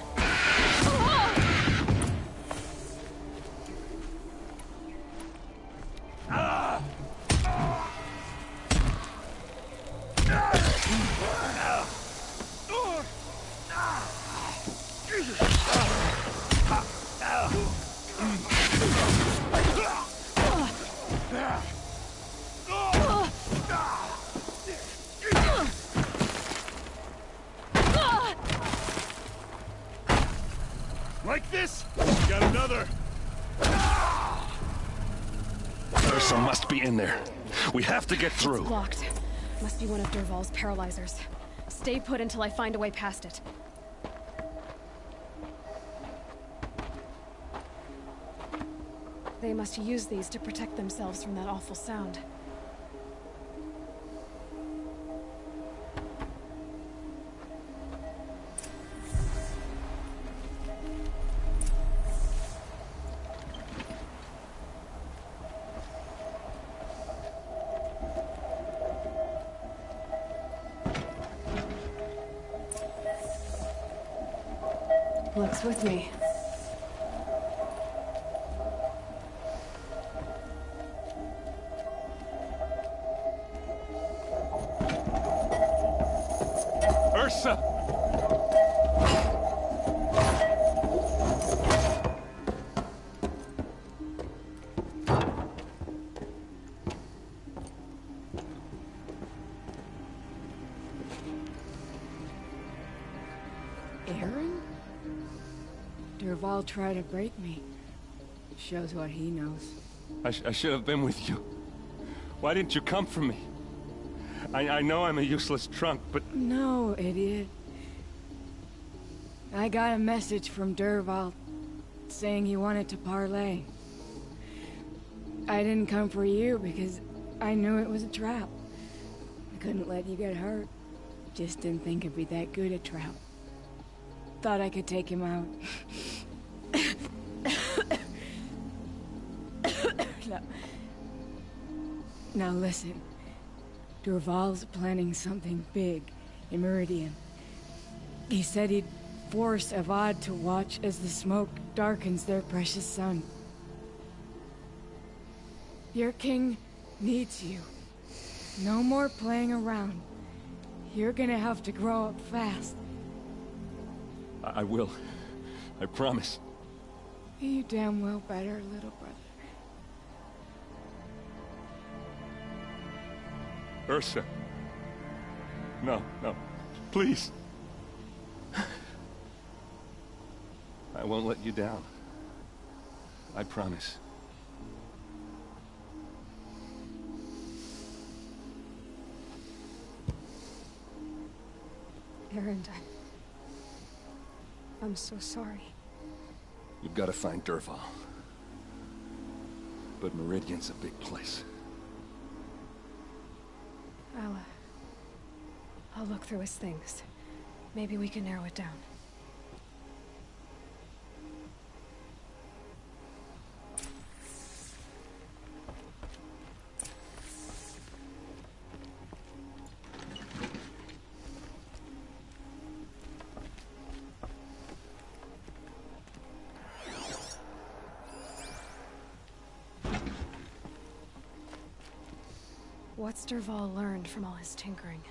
Like this? Got another. Ursa must be in there. We have to get through. It's blocked. Must be one of Dervahl's paralyzers. Stay put until I find a way past it. They must use these to protect themselves from that awful sound. Luck's with me. Ursa! Aaron? Dervahl tried to break me. Shows what he knows. I should have been with you. Why didn't you come for me? I know I'm a useless trunk, but... No, idiot. I got a message from Dervahl saying he wanted to parlay. I didn't come for you because I knew it was a trap. I couldn't let you get hurt. Just didn't think it'd be that good a trap. Thought I could take him out. Now listen. Dervahl's planning something big in Meridian. He said he'd force Avad to watch as the smoke darkens their precious sun. Your king needs you. No more playing around. You're gonna have to grow up fast. I will. I promise. You damn well better, little brother. Ursa. No, no. Please. I won't let you down. I promise. Aaron, I'm so sorry. You've got to find Dervahl. But Meridian's a big place. I'll look through his things. Maybe we can narrow it down. What's Dervahl learned from all his tinkering?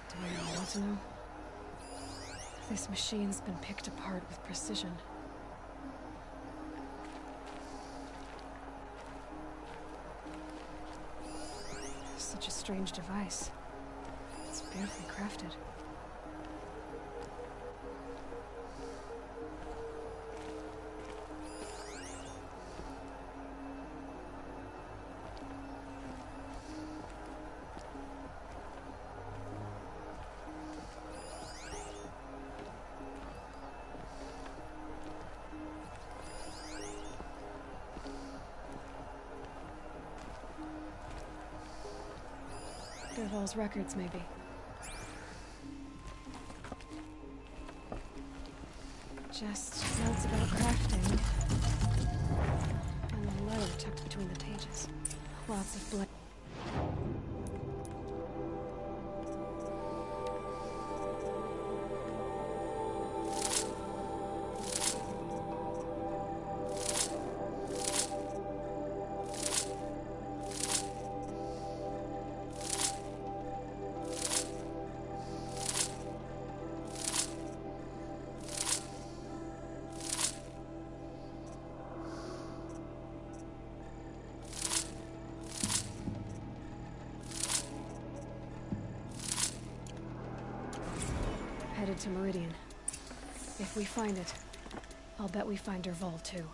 Do I really want to know? This machine's been picked apart with precision. Such a strange device. It's beautifully crafted. Dervahl's records, maybe. Just notes about crafting. And a letter tucked between the pages. Lots of blood. Headed to Meridian. If we find it, I'll bet we find Dervahl too.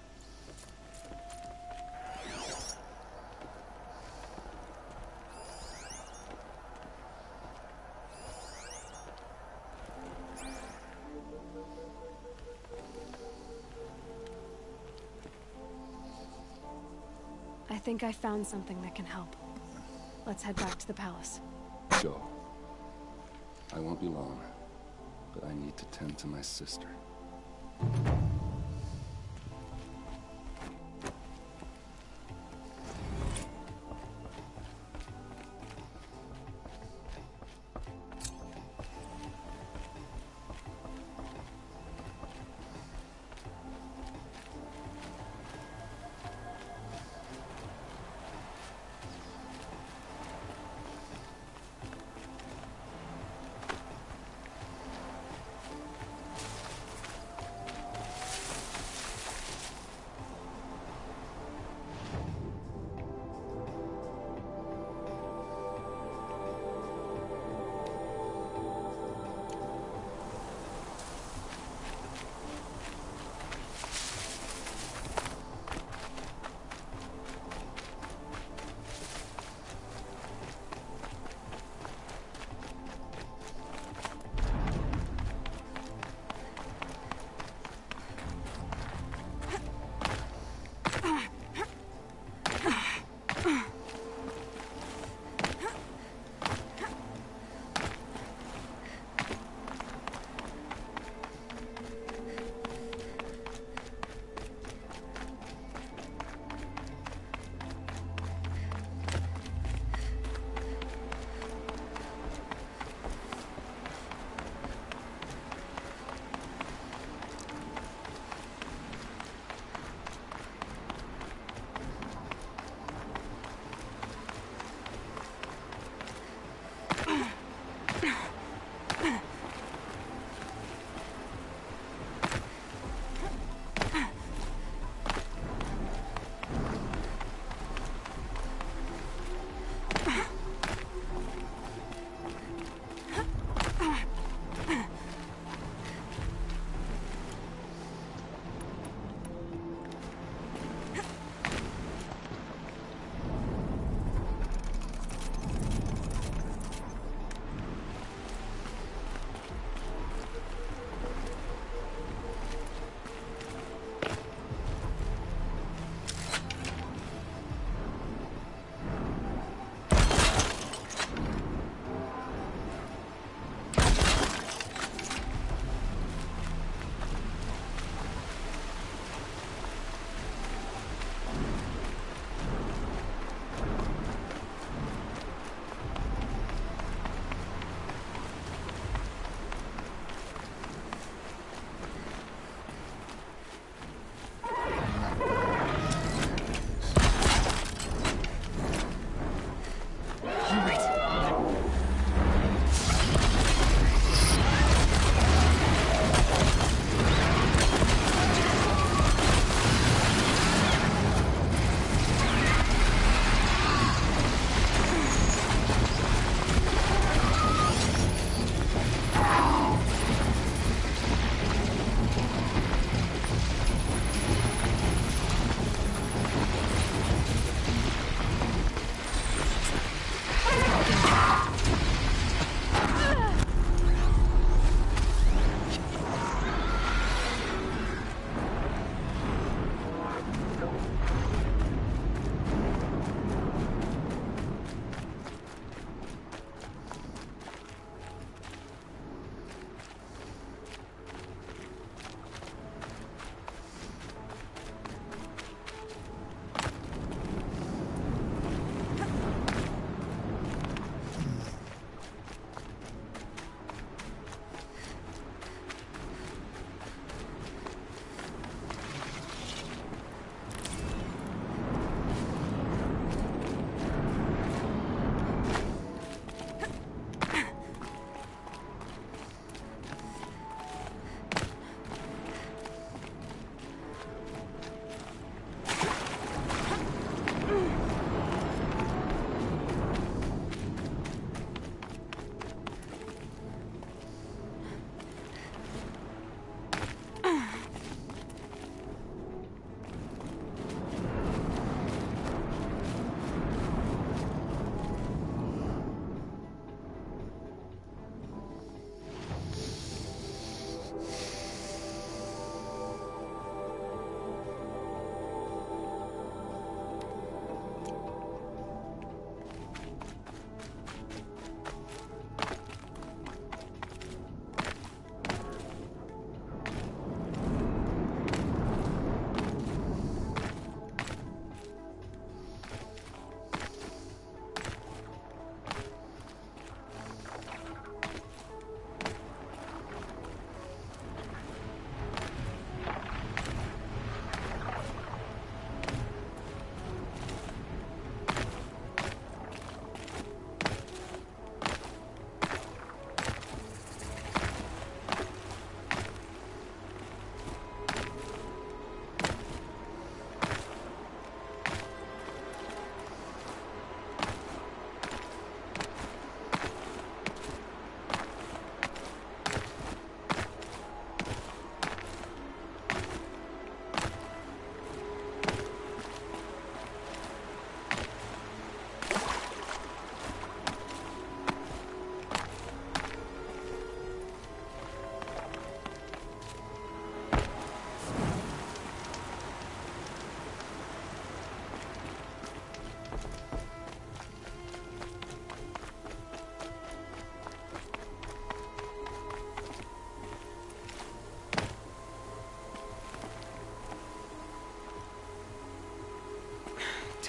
I think I found something that can help. Let's head back to the palace. Go. I won't be long, but I need to tend to my sister.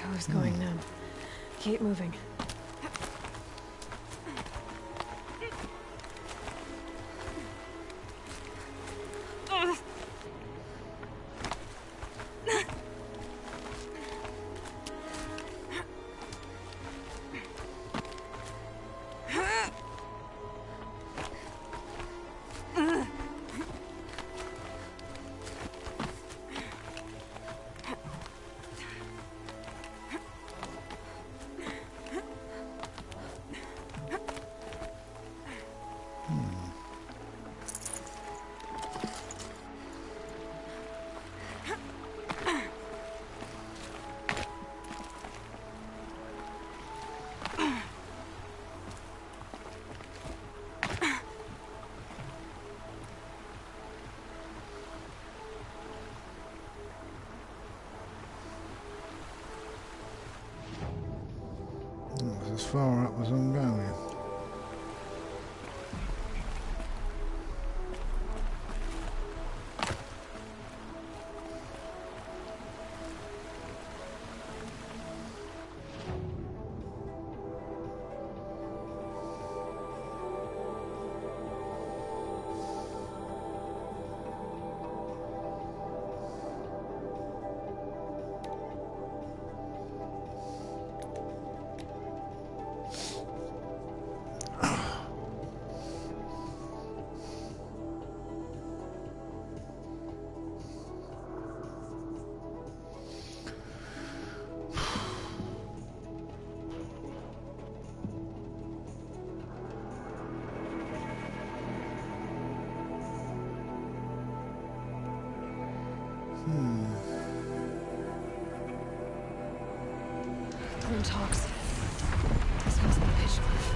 Who's going now? Keep moving. As far up as I'm going. Bruin talks. This must be Pitchcliff.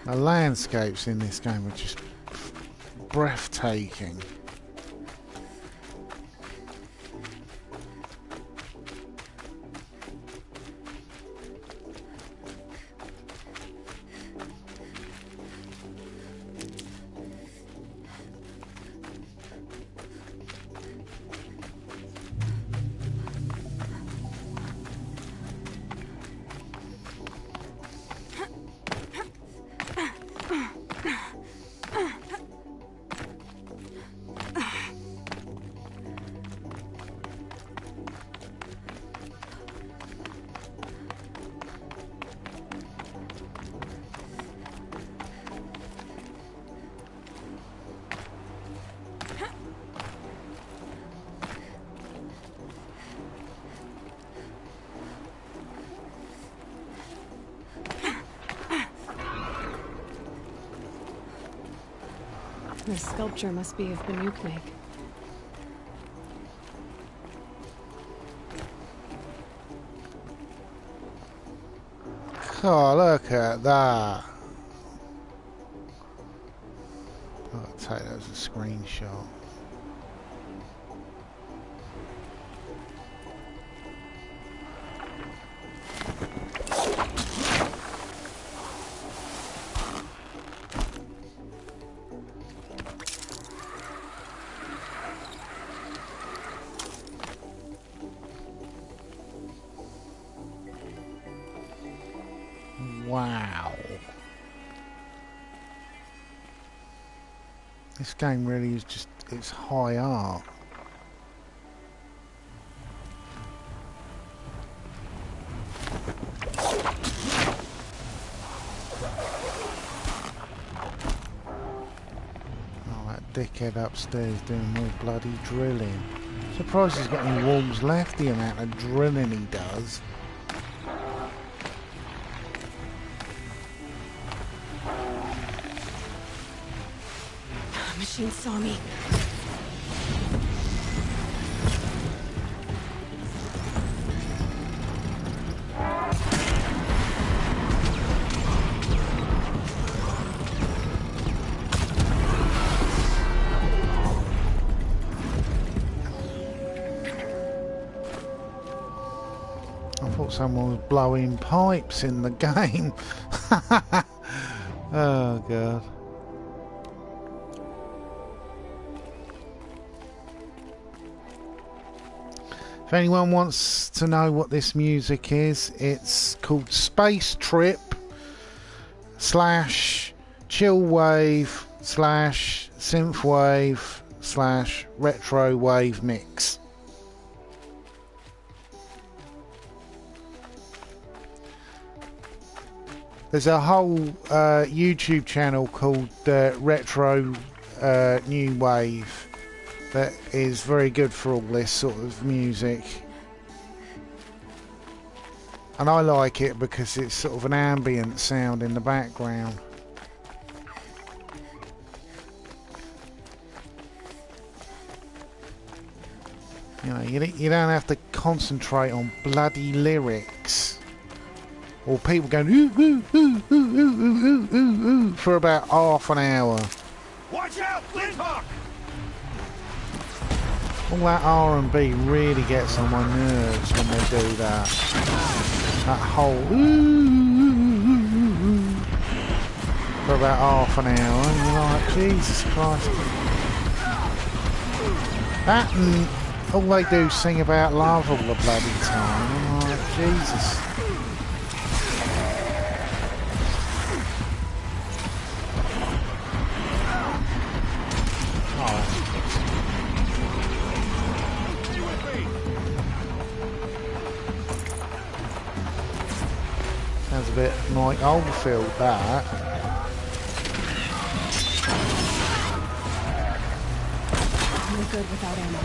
The landscapes in this game are just breathtaking. This sculpture must be of Banuknig. Oh, look at that. I'll take that as a screenshot. Wow. This game really is just, it's high art. Oh, that dickhead upstairs doing more bloody drilling. Surprised he's got any walls left, the amount of drilling he does. Machine saw me. I thought someone was blowing pipes in the game. Oh god. If anyone wants to know what this music is, it's called Space Trip / Chillwave / Synthwave / Retro Wave Mix. There's a whole YouTube channel called Retro New Wave that is very good for all this sort of music, and I like it because it's sort of an ambient sound in the background. You know, you don't have to concentrate on bloody lyrics or people going ooh, ooh, ooh, ooh, ooh, ooh, ooh, ooh, for about half an hour. Watch out, Flinthawk! All that R&B really gets on my nerves when they do that. That whole ooh, ooh, ooh, ooh, for about half an hour, and you're like, Jesus Christ. That and all they do is sing about love all the bloody time. I'm like, Jesus. Sounds a bit like Oldfield, that. No good without ammo.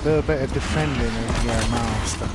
Do a bit of defending of your master.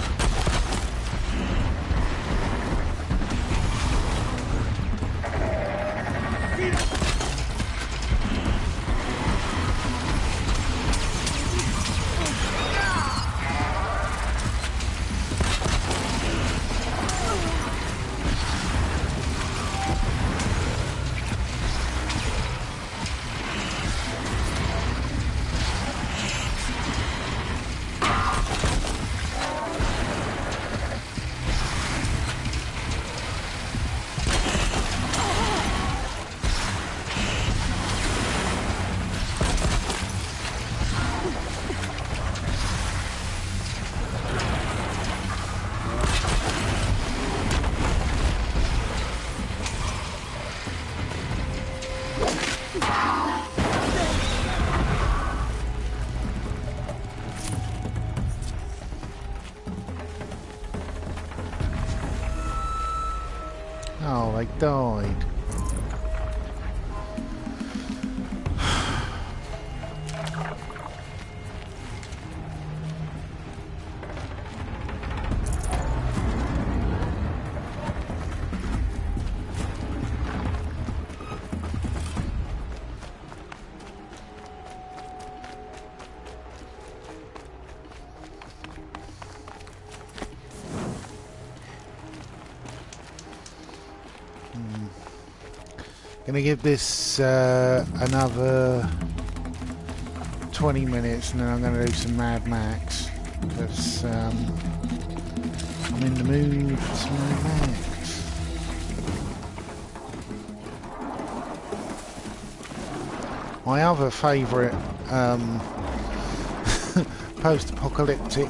Oh, they died. Gonna give this another 20 minutes and then I'm gonna do some Mad Max because I'm in the mood for some Mad Max. My other favourite post-apocalyptic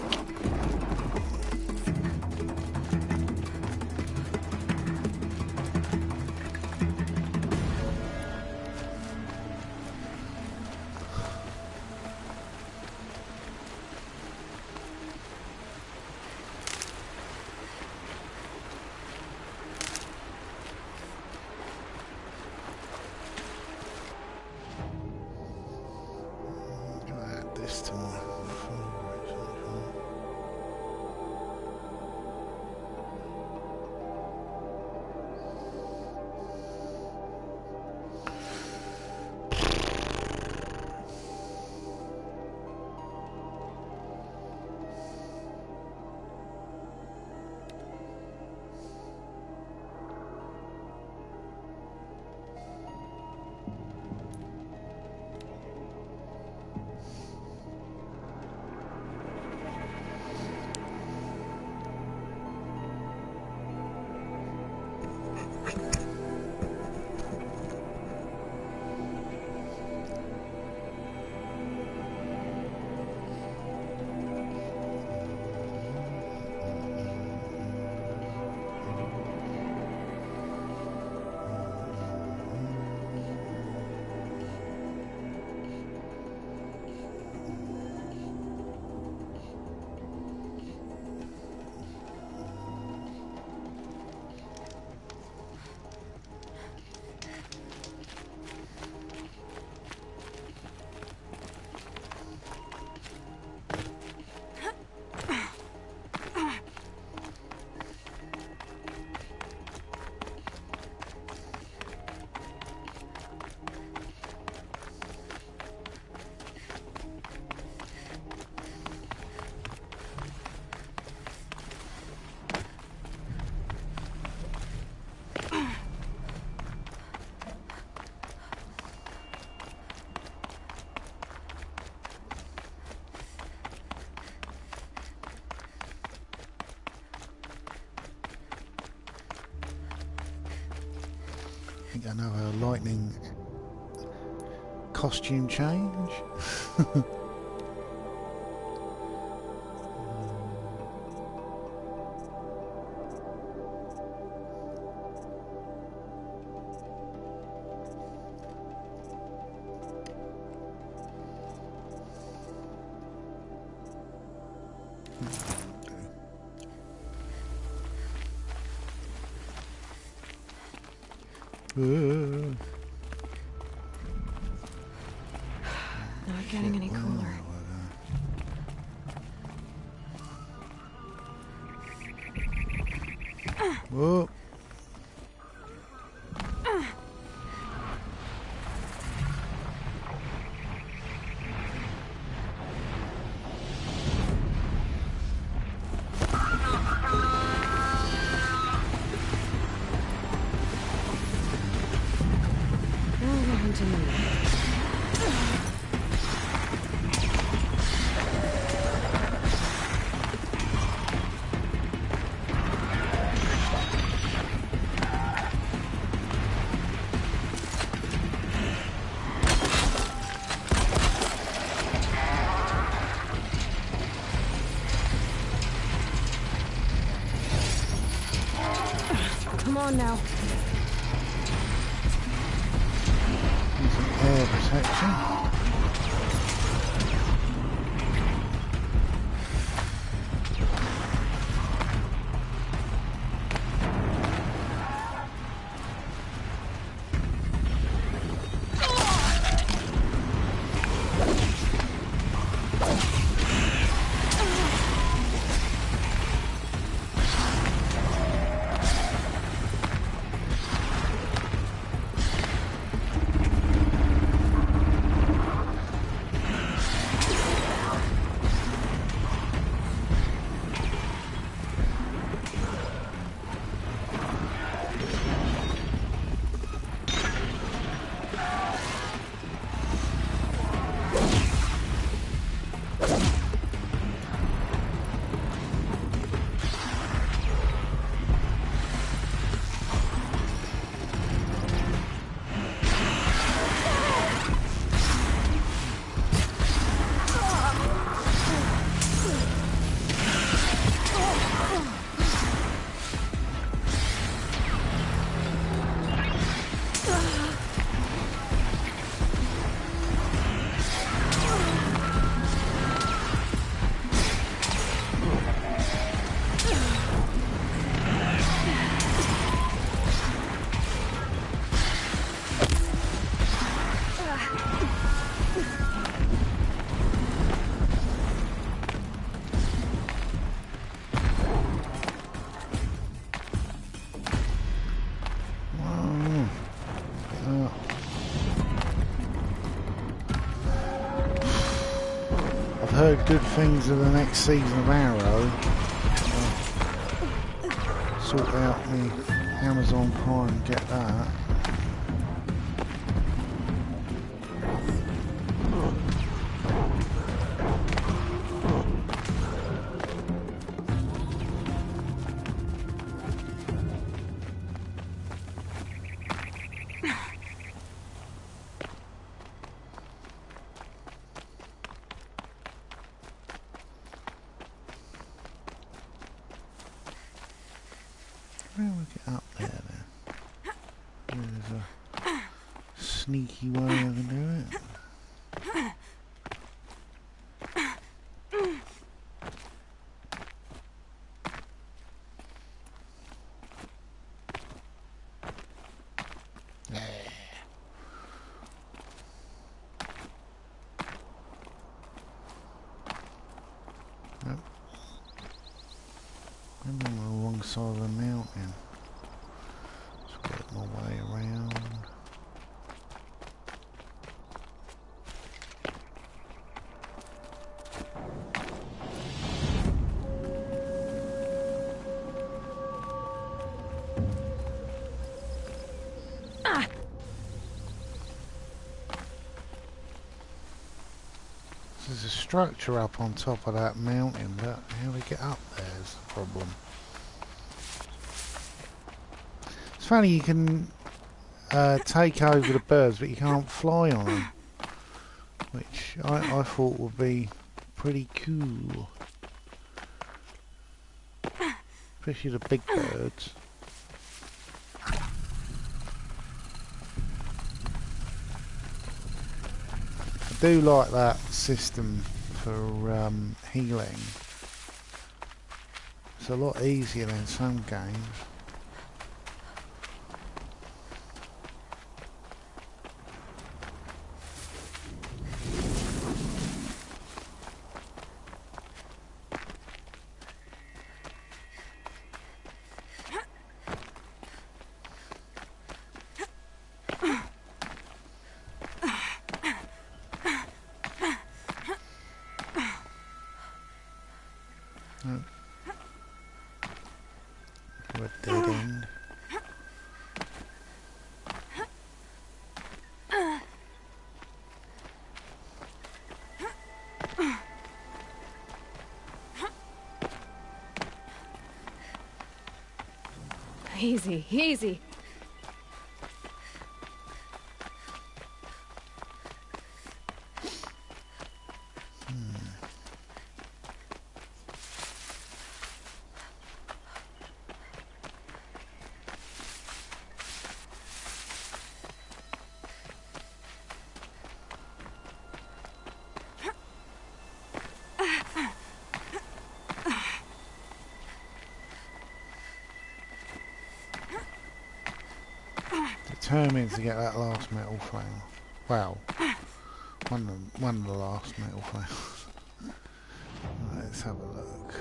another lightning costume change. Not getting any cooler. Oh. Come on now. Some air protection. Heard good things of the next season of Arrow. Sort out the Amazon Prime, get that. How do we get up there then? There's a sneaky way I can do it. Nope. I'm on the wrong side of the mountain. Let's work my way around. There's a structure up on top of that mountain, but how we get up there is the problem. It's funny, you can take over the birds, but you can't fly on them, which I thought would be pretty cool, especially the big birds. I do like that system for healing. It's a lot easier than some games. Easy, easy. Determined to get that last metal frame. Well, one of the last metal frames. Let's have a look.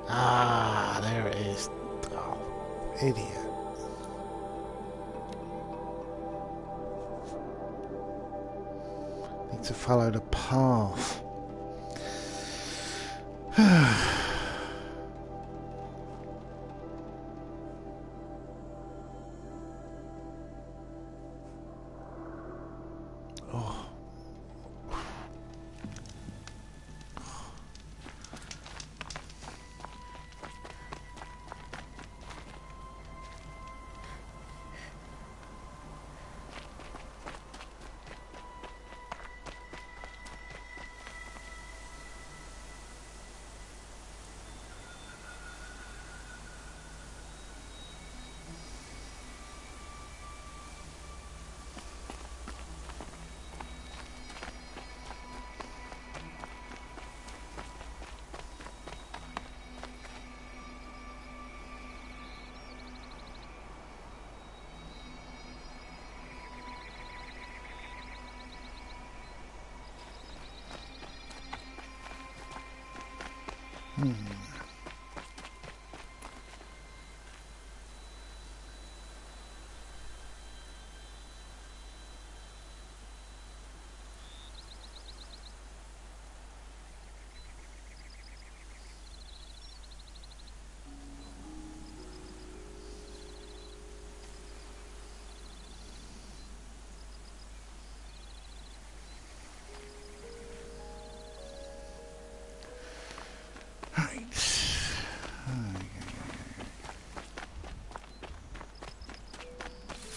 Ah, there it is. Oh, idiot. Need to follow the path.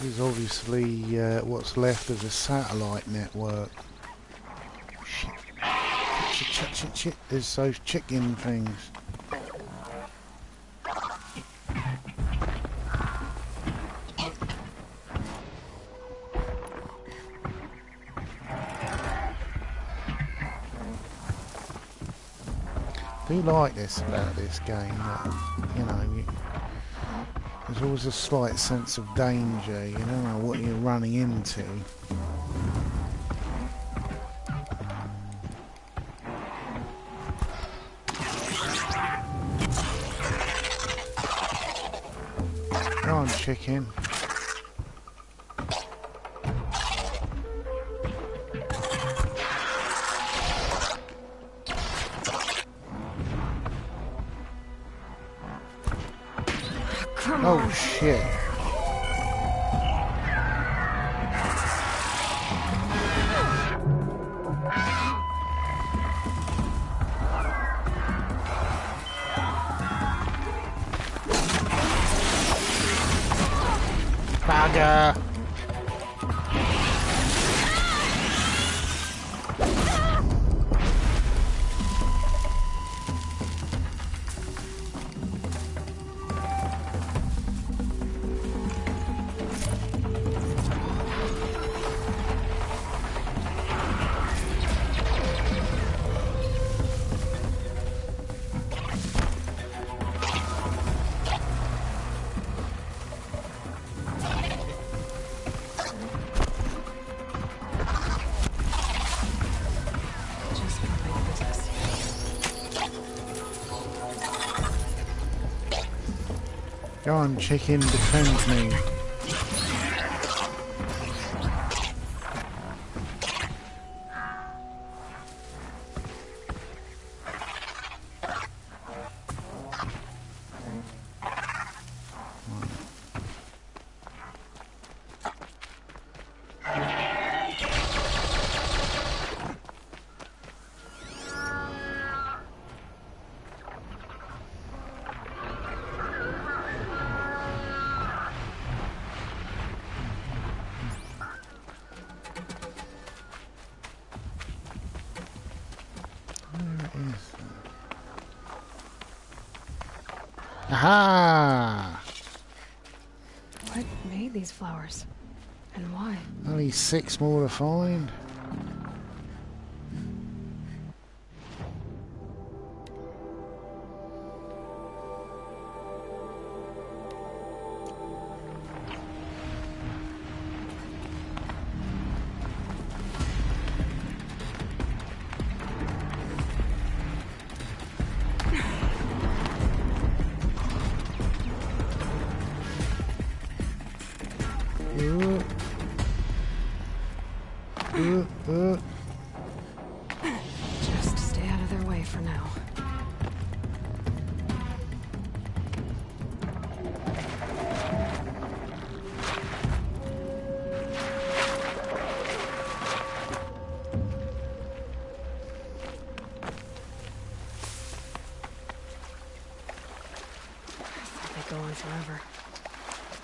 This is obviously what's left of the satellite network. Shit. There's those chicken things. I do like this about this game, that, you know, there's always a slight sense of danger. You don't know what you're running into. Come on, chicken. Oh shit. Bugger. Go on, chicken, defend me. Aha! What made these flowers? And why? Only 6 more to find. Just stay out of their way for now. I thought they'd go on forever.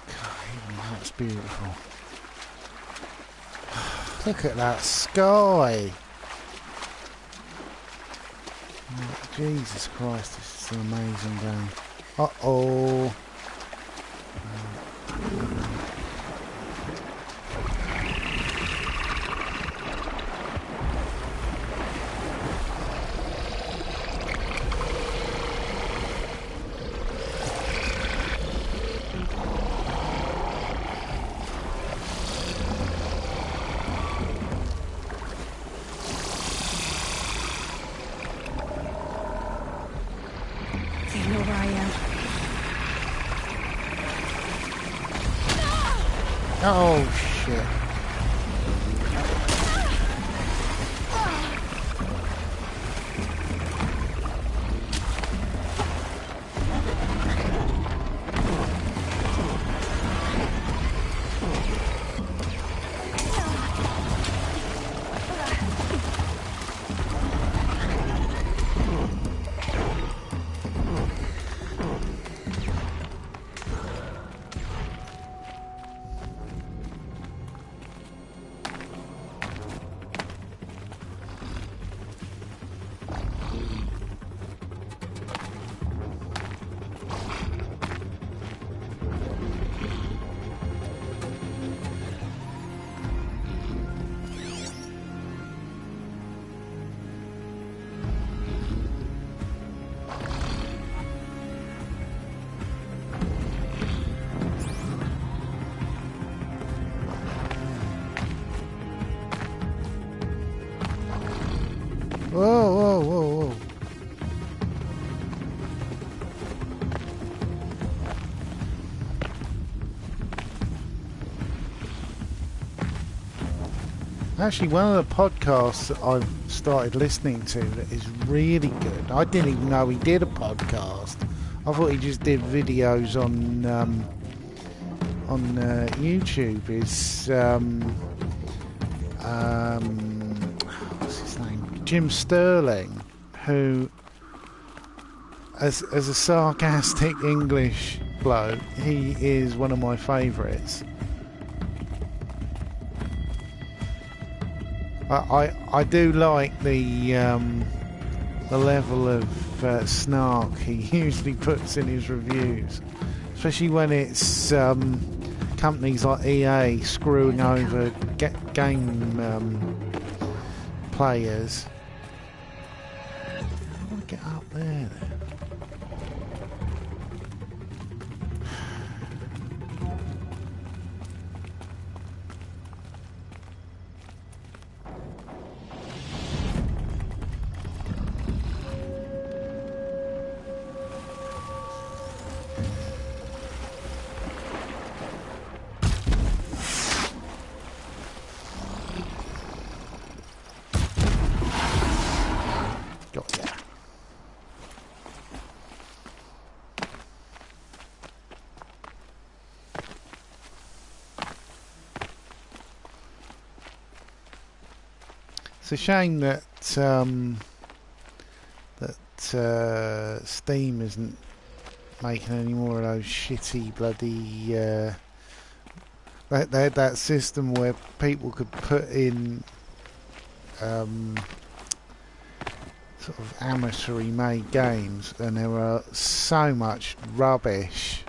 God, that's beautiful. Look at that sky. Oh, Jesus Christ, this is an amazing game. Uh-oh. They know where I am. Oh, shit. Whoa, whoa, whoa, whoa. Actually, one of the podcasts that I've started listening to that is really good. I didn't even know he did a podcast. I thought he just did videos on YouTube. Is what's his name? Jim Sterling, who, as a sarcastic English bloke, he is one of my favourites. I do like the level of snark he usually puts in his reviews, especially when it's companies like EA screwing over game players. I want to get up there. It's a shame that Steam isn't making any more of those shitty bloody they had that system where people could put in sort of amateur made games, and there were so much rubbish,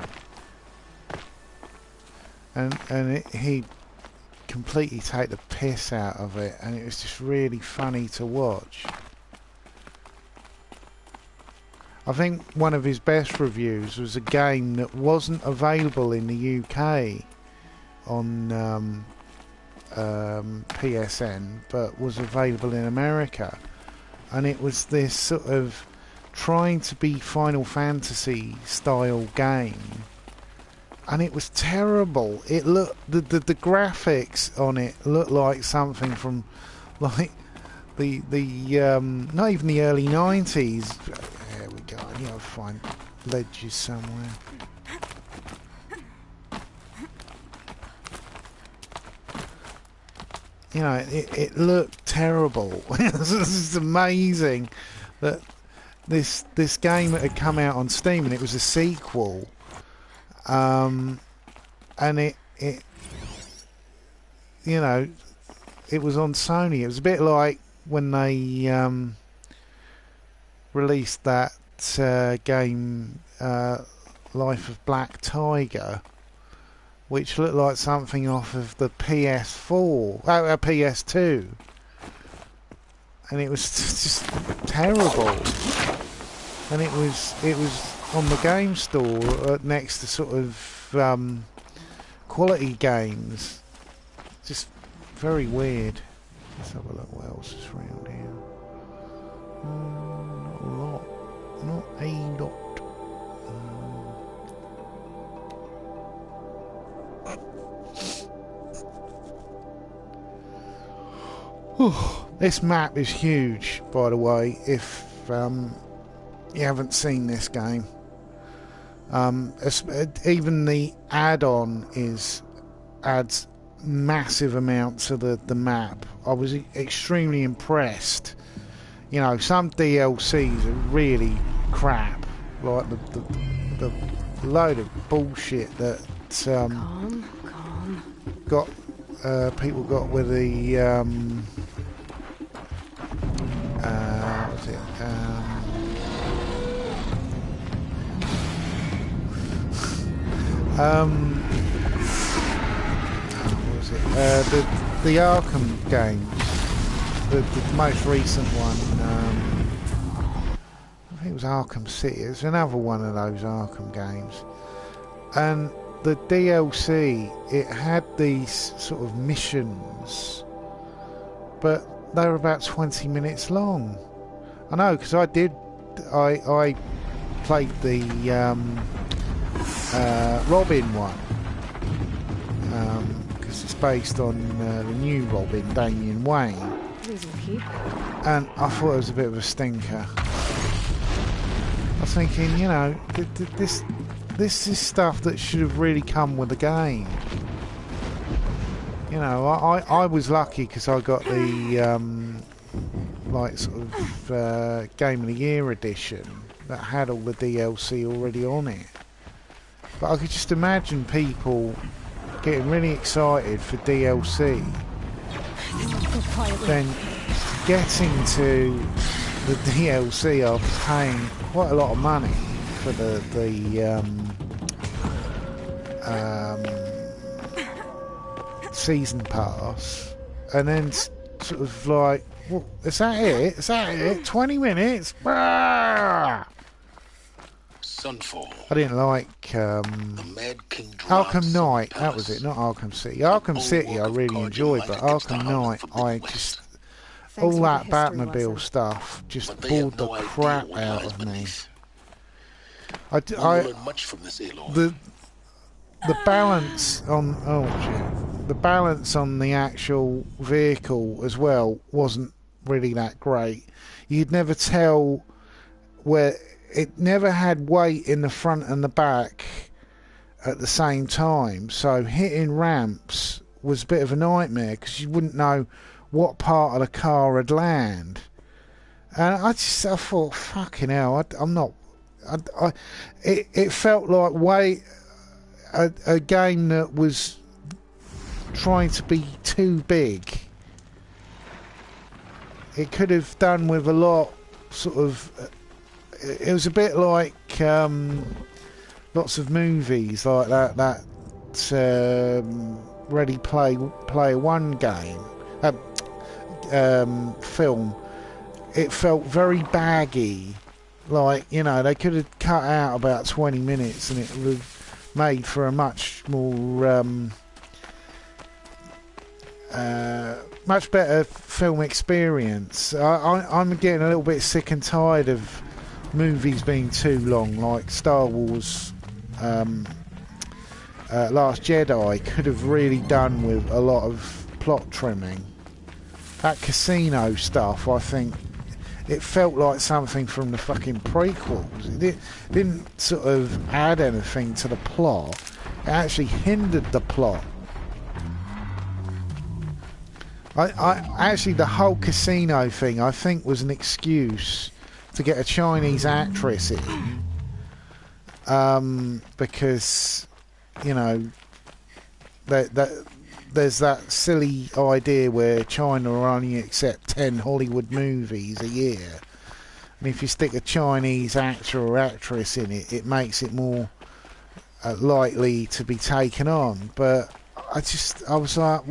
and he completely take the piss out of it, and it was just really funny to watch. I think one of his best reviews was a game that wasn't available in the UK on PSN, but was available in America, and it was this sort of trying to be Final Fantasy style game, and it was terrible. It looked the graphics on it looked like something from like the not even the early 90s. There we go. I need to find ledges somewhere. You know, it looked terrible. This is amazing that this game that had come out on Steam, and it was a sequel, and it you know, it was on Sony. It was a bit like when they released that game Life of Black Tiger, which looked like something off of the PS2, and it was just terrible. And it was on the game store next to sort of quality games. Just very weird. Let's have a look what else is around here. Not a lot. Not a lot. This map is huge, by the way, if you haven't seen this game. Even the add-on adds massive amounts to the map. I was extremely impressed. You know, some DLCs are really crap, like the load of bullshit that Calm. people got with the what was it? What was it? The Arkham games, the most recent one. I think it was Arkham City. It's another one of those Arkham games, and the DLC, it had these sort of missions, but they were about 20 minutes long. I know, because I played the Robin one, because it's based on the new Robin, Damian Wayne, and I thought it was a bit of a stinker. I was thinking, you know, this is stuff that should have really come with the game. You know, I was lucky because I got the like sort of Game of the Year edition that had all the DLC already on it. But I could just imagine people getting really excited for DLC, then getting to the DLC after paying quite a lot of money for the season pass, and then sort of like, well, is that it? Is that it? 20 minutes? Sunfall. I didn't like Arkham Knight. That was it, not Arkham City. Arkham City I really enjoyed, but Arkham Knight, I just all that Batmobile stuff just bored the crap out of me. The balance on the balance on the actual vehicle as well wasn't really that great. You'd never tell where it never had weight in the front and the back at the same time, so hitting ramps was a bit of a nightmare because you wouldn't know what part of the car had land. And I thought, fucking hell, it felt like a game that was trying to be too big. It could have done with a lot sort of. It was a bit like lots of movies like that. Ready Player One game, film. It felt very baggy. Like, you know, they could have cut out about 20 minutes and it would have made for a much more much better film experience. I'm getting a little bit sick and tired of movies being too long, like Star Wars Last Jedi could have really done with a lot of plot trimming. That casino stuff, I think, it felt like something from the fucking prequels. It didn't sort of add anything to the plot. It actually hindered the plot. Actually, the whole casino thing, I think, was an excuse to get a Chinese actress in. Because, you know, there's that silly idea where China will only accept 10 Hollywood movies a year. And if you stick a Chinese actor or actress in it, it makes it more likely to be taken on. But I was like,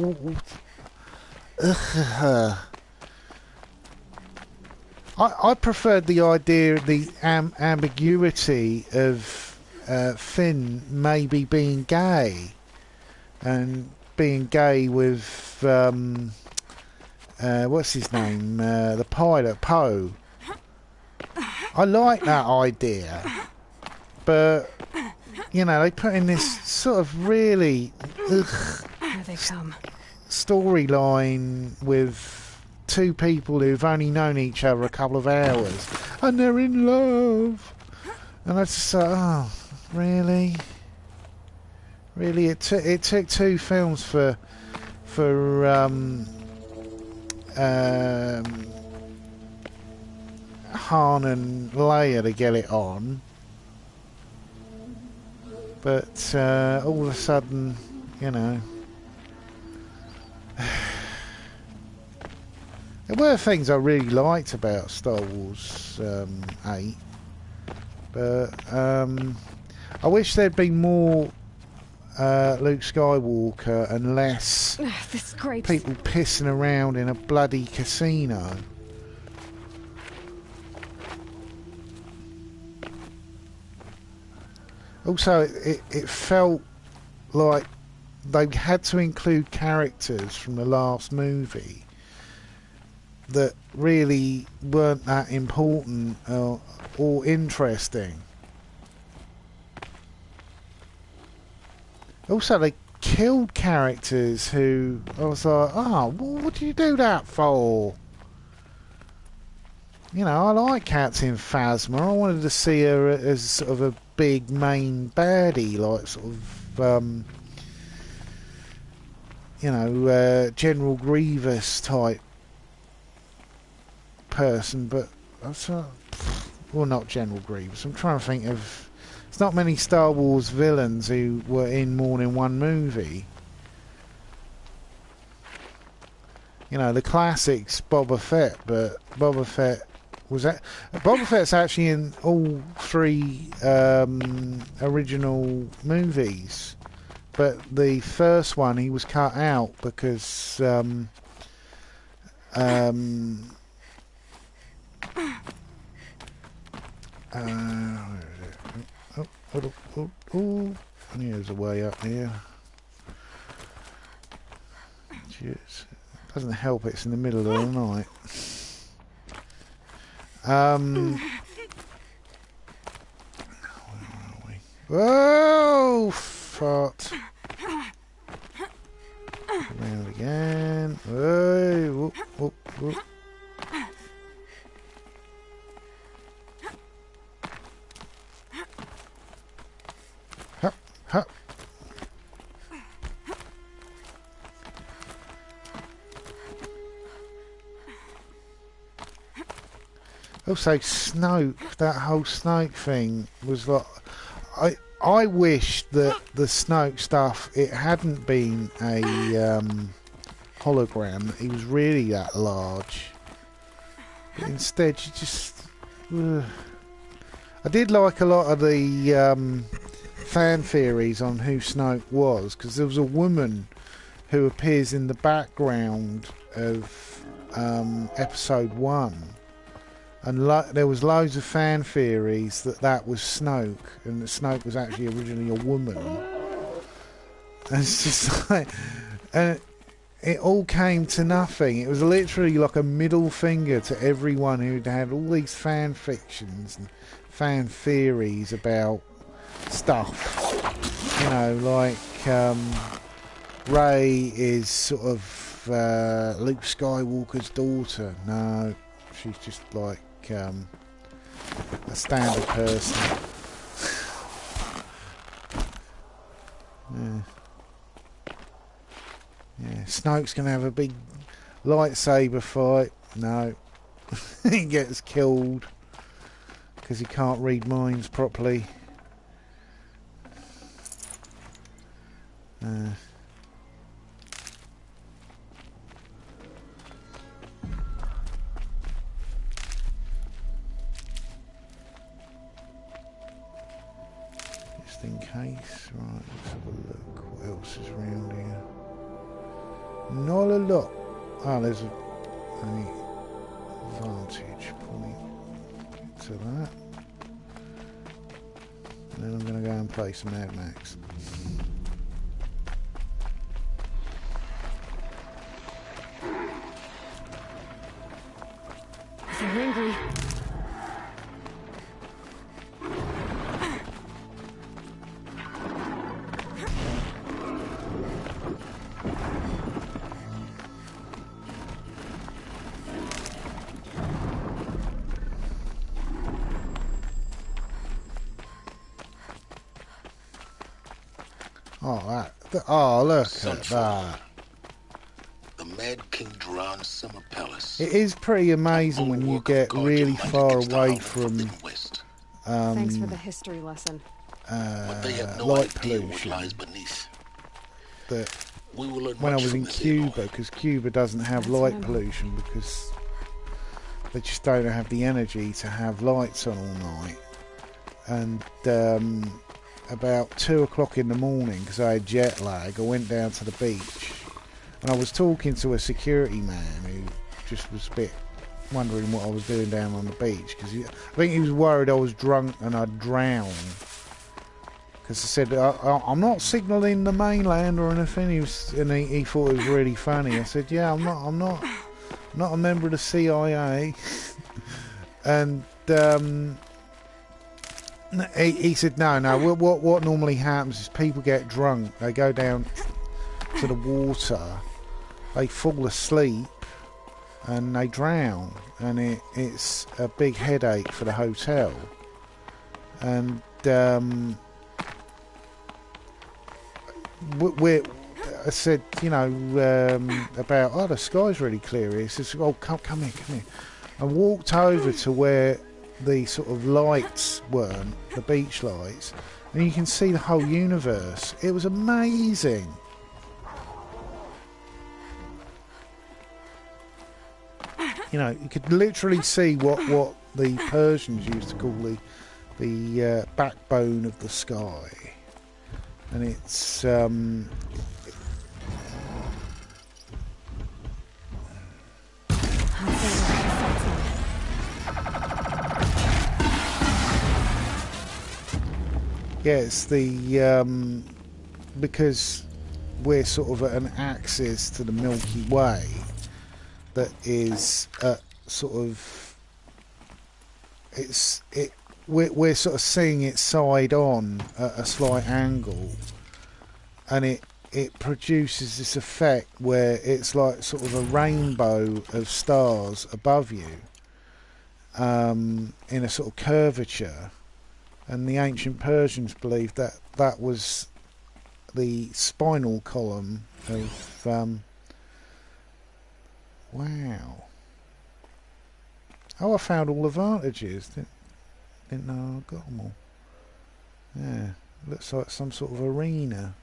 I preferred the idea of the ambiguity of Finn maybe being gay. And being gay with what's his name, the pilot, Poe. I like that idea, but you know, they put in this sort of really Here they come. storyline with two people who've only known each other a couple of hours and they're in love, and I just thought, oh, really? Really, it took two films for Han and Leia to get it on, but all of a sudden, you know, there were things I really liked about Star Wars 8, but I wish there'd been more Luke Skywalker and less people pissing around in a bloody casino. Also, it felt like they had to include characters from the last movie that really weren't that important or interesting. Also, they killed characters who I was like, oh, what do you do that for? You know, I like Captain Phasma. I wanted to see her as sort of a big main baddie, like sort of, you know, General Grievous type person. But I was like, well, not General Grievous. I'm trying to think of. There's not many Star Wars villains who were in more than one movie. You know, the classics, Boba Fett, but Boba Fett was that. Boba Fett's actually in all three original movies, but the first one he was cut out because oh, there's a way up here. Jeez. Doesn't help it's in the middle of the night. Where are we? Whoa! Fart. Around again. Whoa! Whoop, whoop, whoop. Huh. Also, Snoke, that whole Snoke thing was like, I wish that the Snoke stuff, it hadn't been a hologram, that he was really that large. But instead, you just I did like a lot of the fan theories on who Snoke was, because there was a woman who appears in the background of episode 1, and there was loads of fan theories that was Snoke, and that Snoke was actually originally a woman. And it's just like, and it all came to nothing. It was literally like a middle finger to everyone who'd had all these fan fictions and fan theories about stuff. You know, like Rey is sort of Luke Skywalker's daughter. No, she's just like a standard person. Yeah. Yeah, Snoke's going to have a big lightsaber fight. No. He gets killed because he can't read minds properly. Just in case. Right, let's have a look. What else is around here? Not a lot. Oh, there's a vantage point to that. And then I'm going to go and play some Mad Max. If you're angry, oh, look at that. The Mad King Duran's summer palace. It is pretty amazing when you get really far away from thanks for the history lesson. But they have no light idea what pollution. lies beneath. When I was in Cuba, because Cuba doesn't have light pollution because they just don't have the energy to have lights on all night. And about 2 o'clock in the morning, because I had jet lag, I went down to the beach and I was talking to a security man who just was a bit wondering what I was doing down on the beach, because I think he was worried I was drunk and I'd drown, because I said I'm not signalling the mainland or anything. He thought it was really funny. I said, yeah, I'm not a member of the CIA. And he said, no. What normally happens is people get drunk, they go down to the water, they fall asleep, and they drown, and it's a big headache for the hotel. And I said, about the sky's really clear here. He says, oh, come here. I walked over to where the sort of lights weren't, the beach lights, and you can see the whole universe. It was amazing. You could literally see what the Persians used to call the backbone of the sky, and it's yeah, it's the because we're sort of at an axis to the Milky Way that is sort of we're sort of seeing it side on at a slight angle, and it produces this effect where it's like sort of a rainbow of stars above you in a sort of curvature. And the ancient Persians believed that was the spinal column of wow. Oh, I found all the vantages. Didn't know I got them all. Yeah, looks like some sort of arena.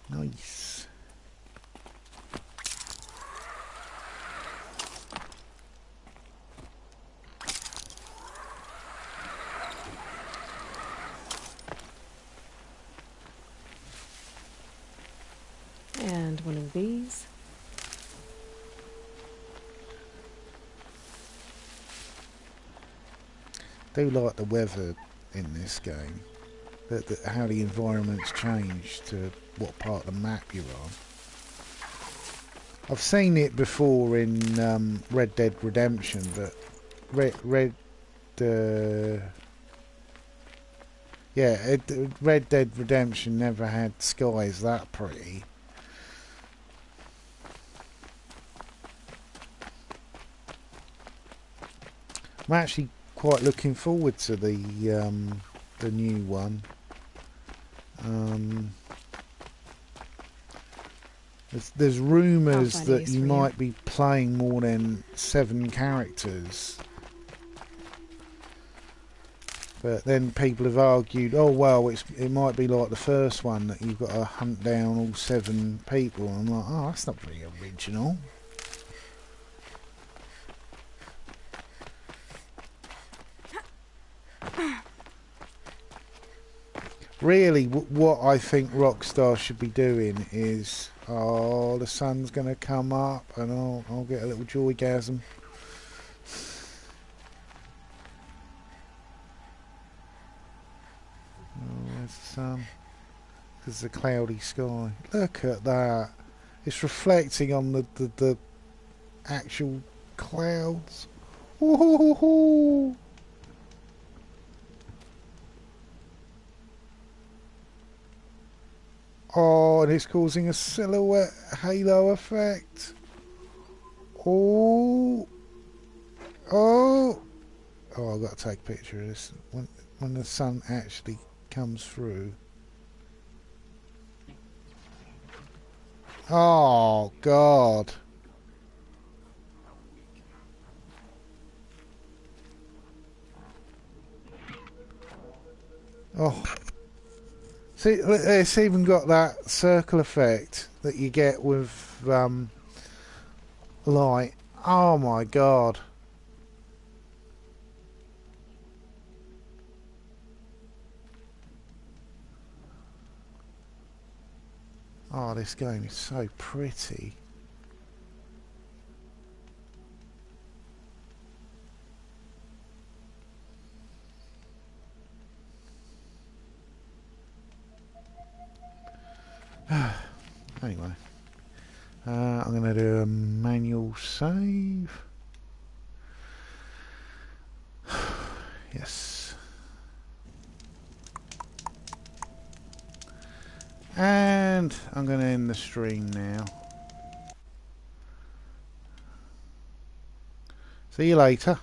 Nice. one of these. Do like the weather in this game. How the environment's changed to what part of the map you're on. I've seen it before in Red Dead Redemption, but Red Dead Redemption never had skies that pretty. I'm actually quite looking forward to the new one. There's rumours that you might be playing more than 7 characters. But then people have argued, oh well, it might be like the first one that you've got to hunt down all 7 people. And I'm like, oh, that's not very original. Really, what I think Rockstar should be doing is, oh, the sun's going to come up and I'll get a little joygasm. Oh, there's the sun. There's a cloudy sky. Look at that. It's reflecting on the actual clouds. Woohoo! Oh, and it's causing a silhouette halo effect. Oh, oh, oh! I've got to take a picture of this when the sun actually comes through. Oh God! Oh. See, it's even got that circle effect that you get with light. Oh my God. Oh, this game is so pretty. Anyway, I'm going to do a manual save. Yes. And I'm going to end the stream now. See you later.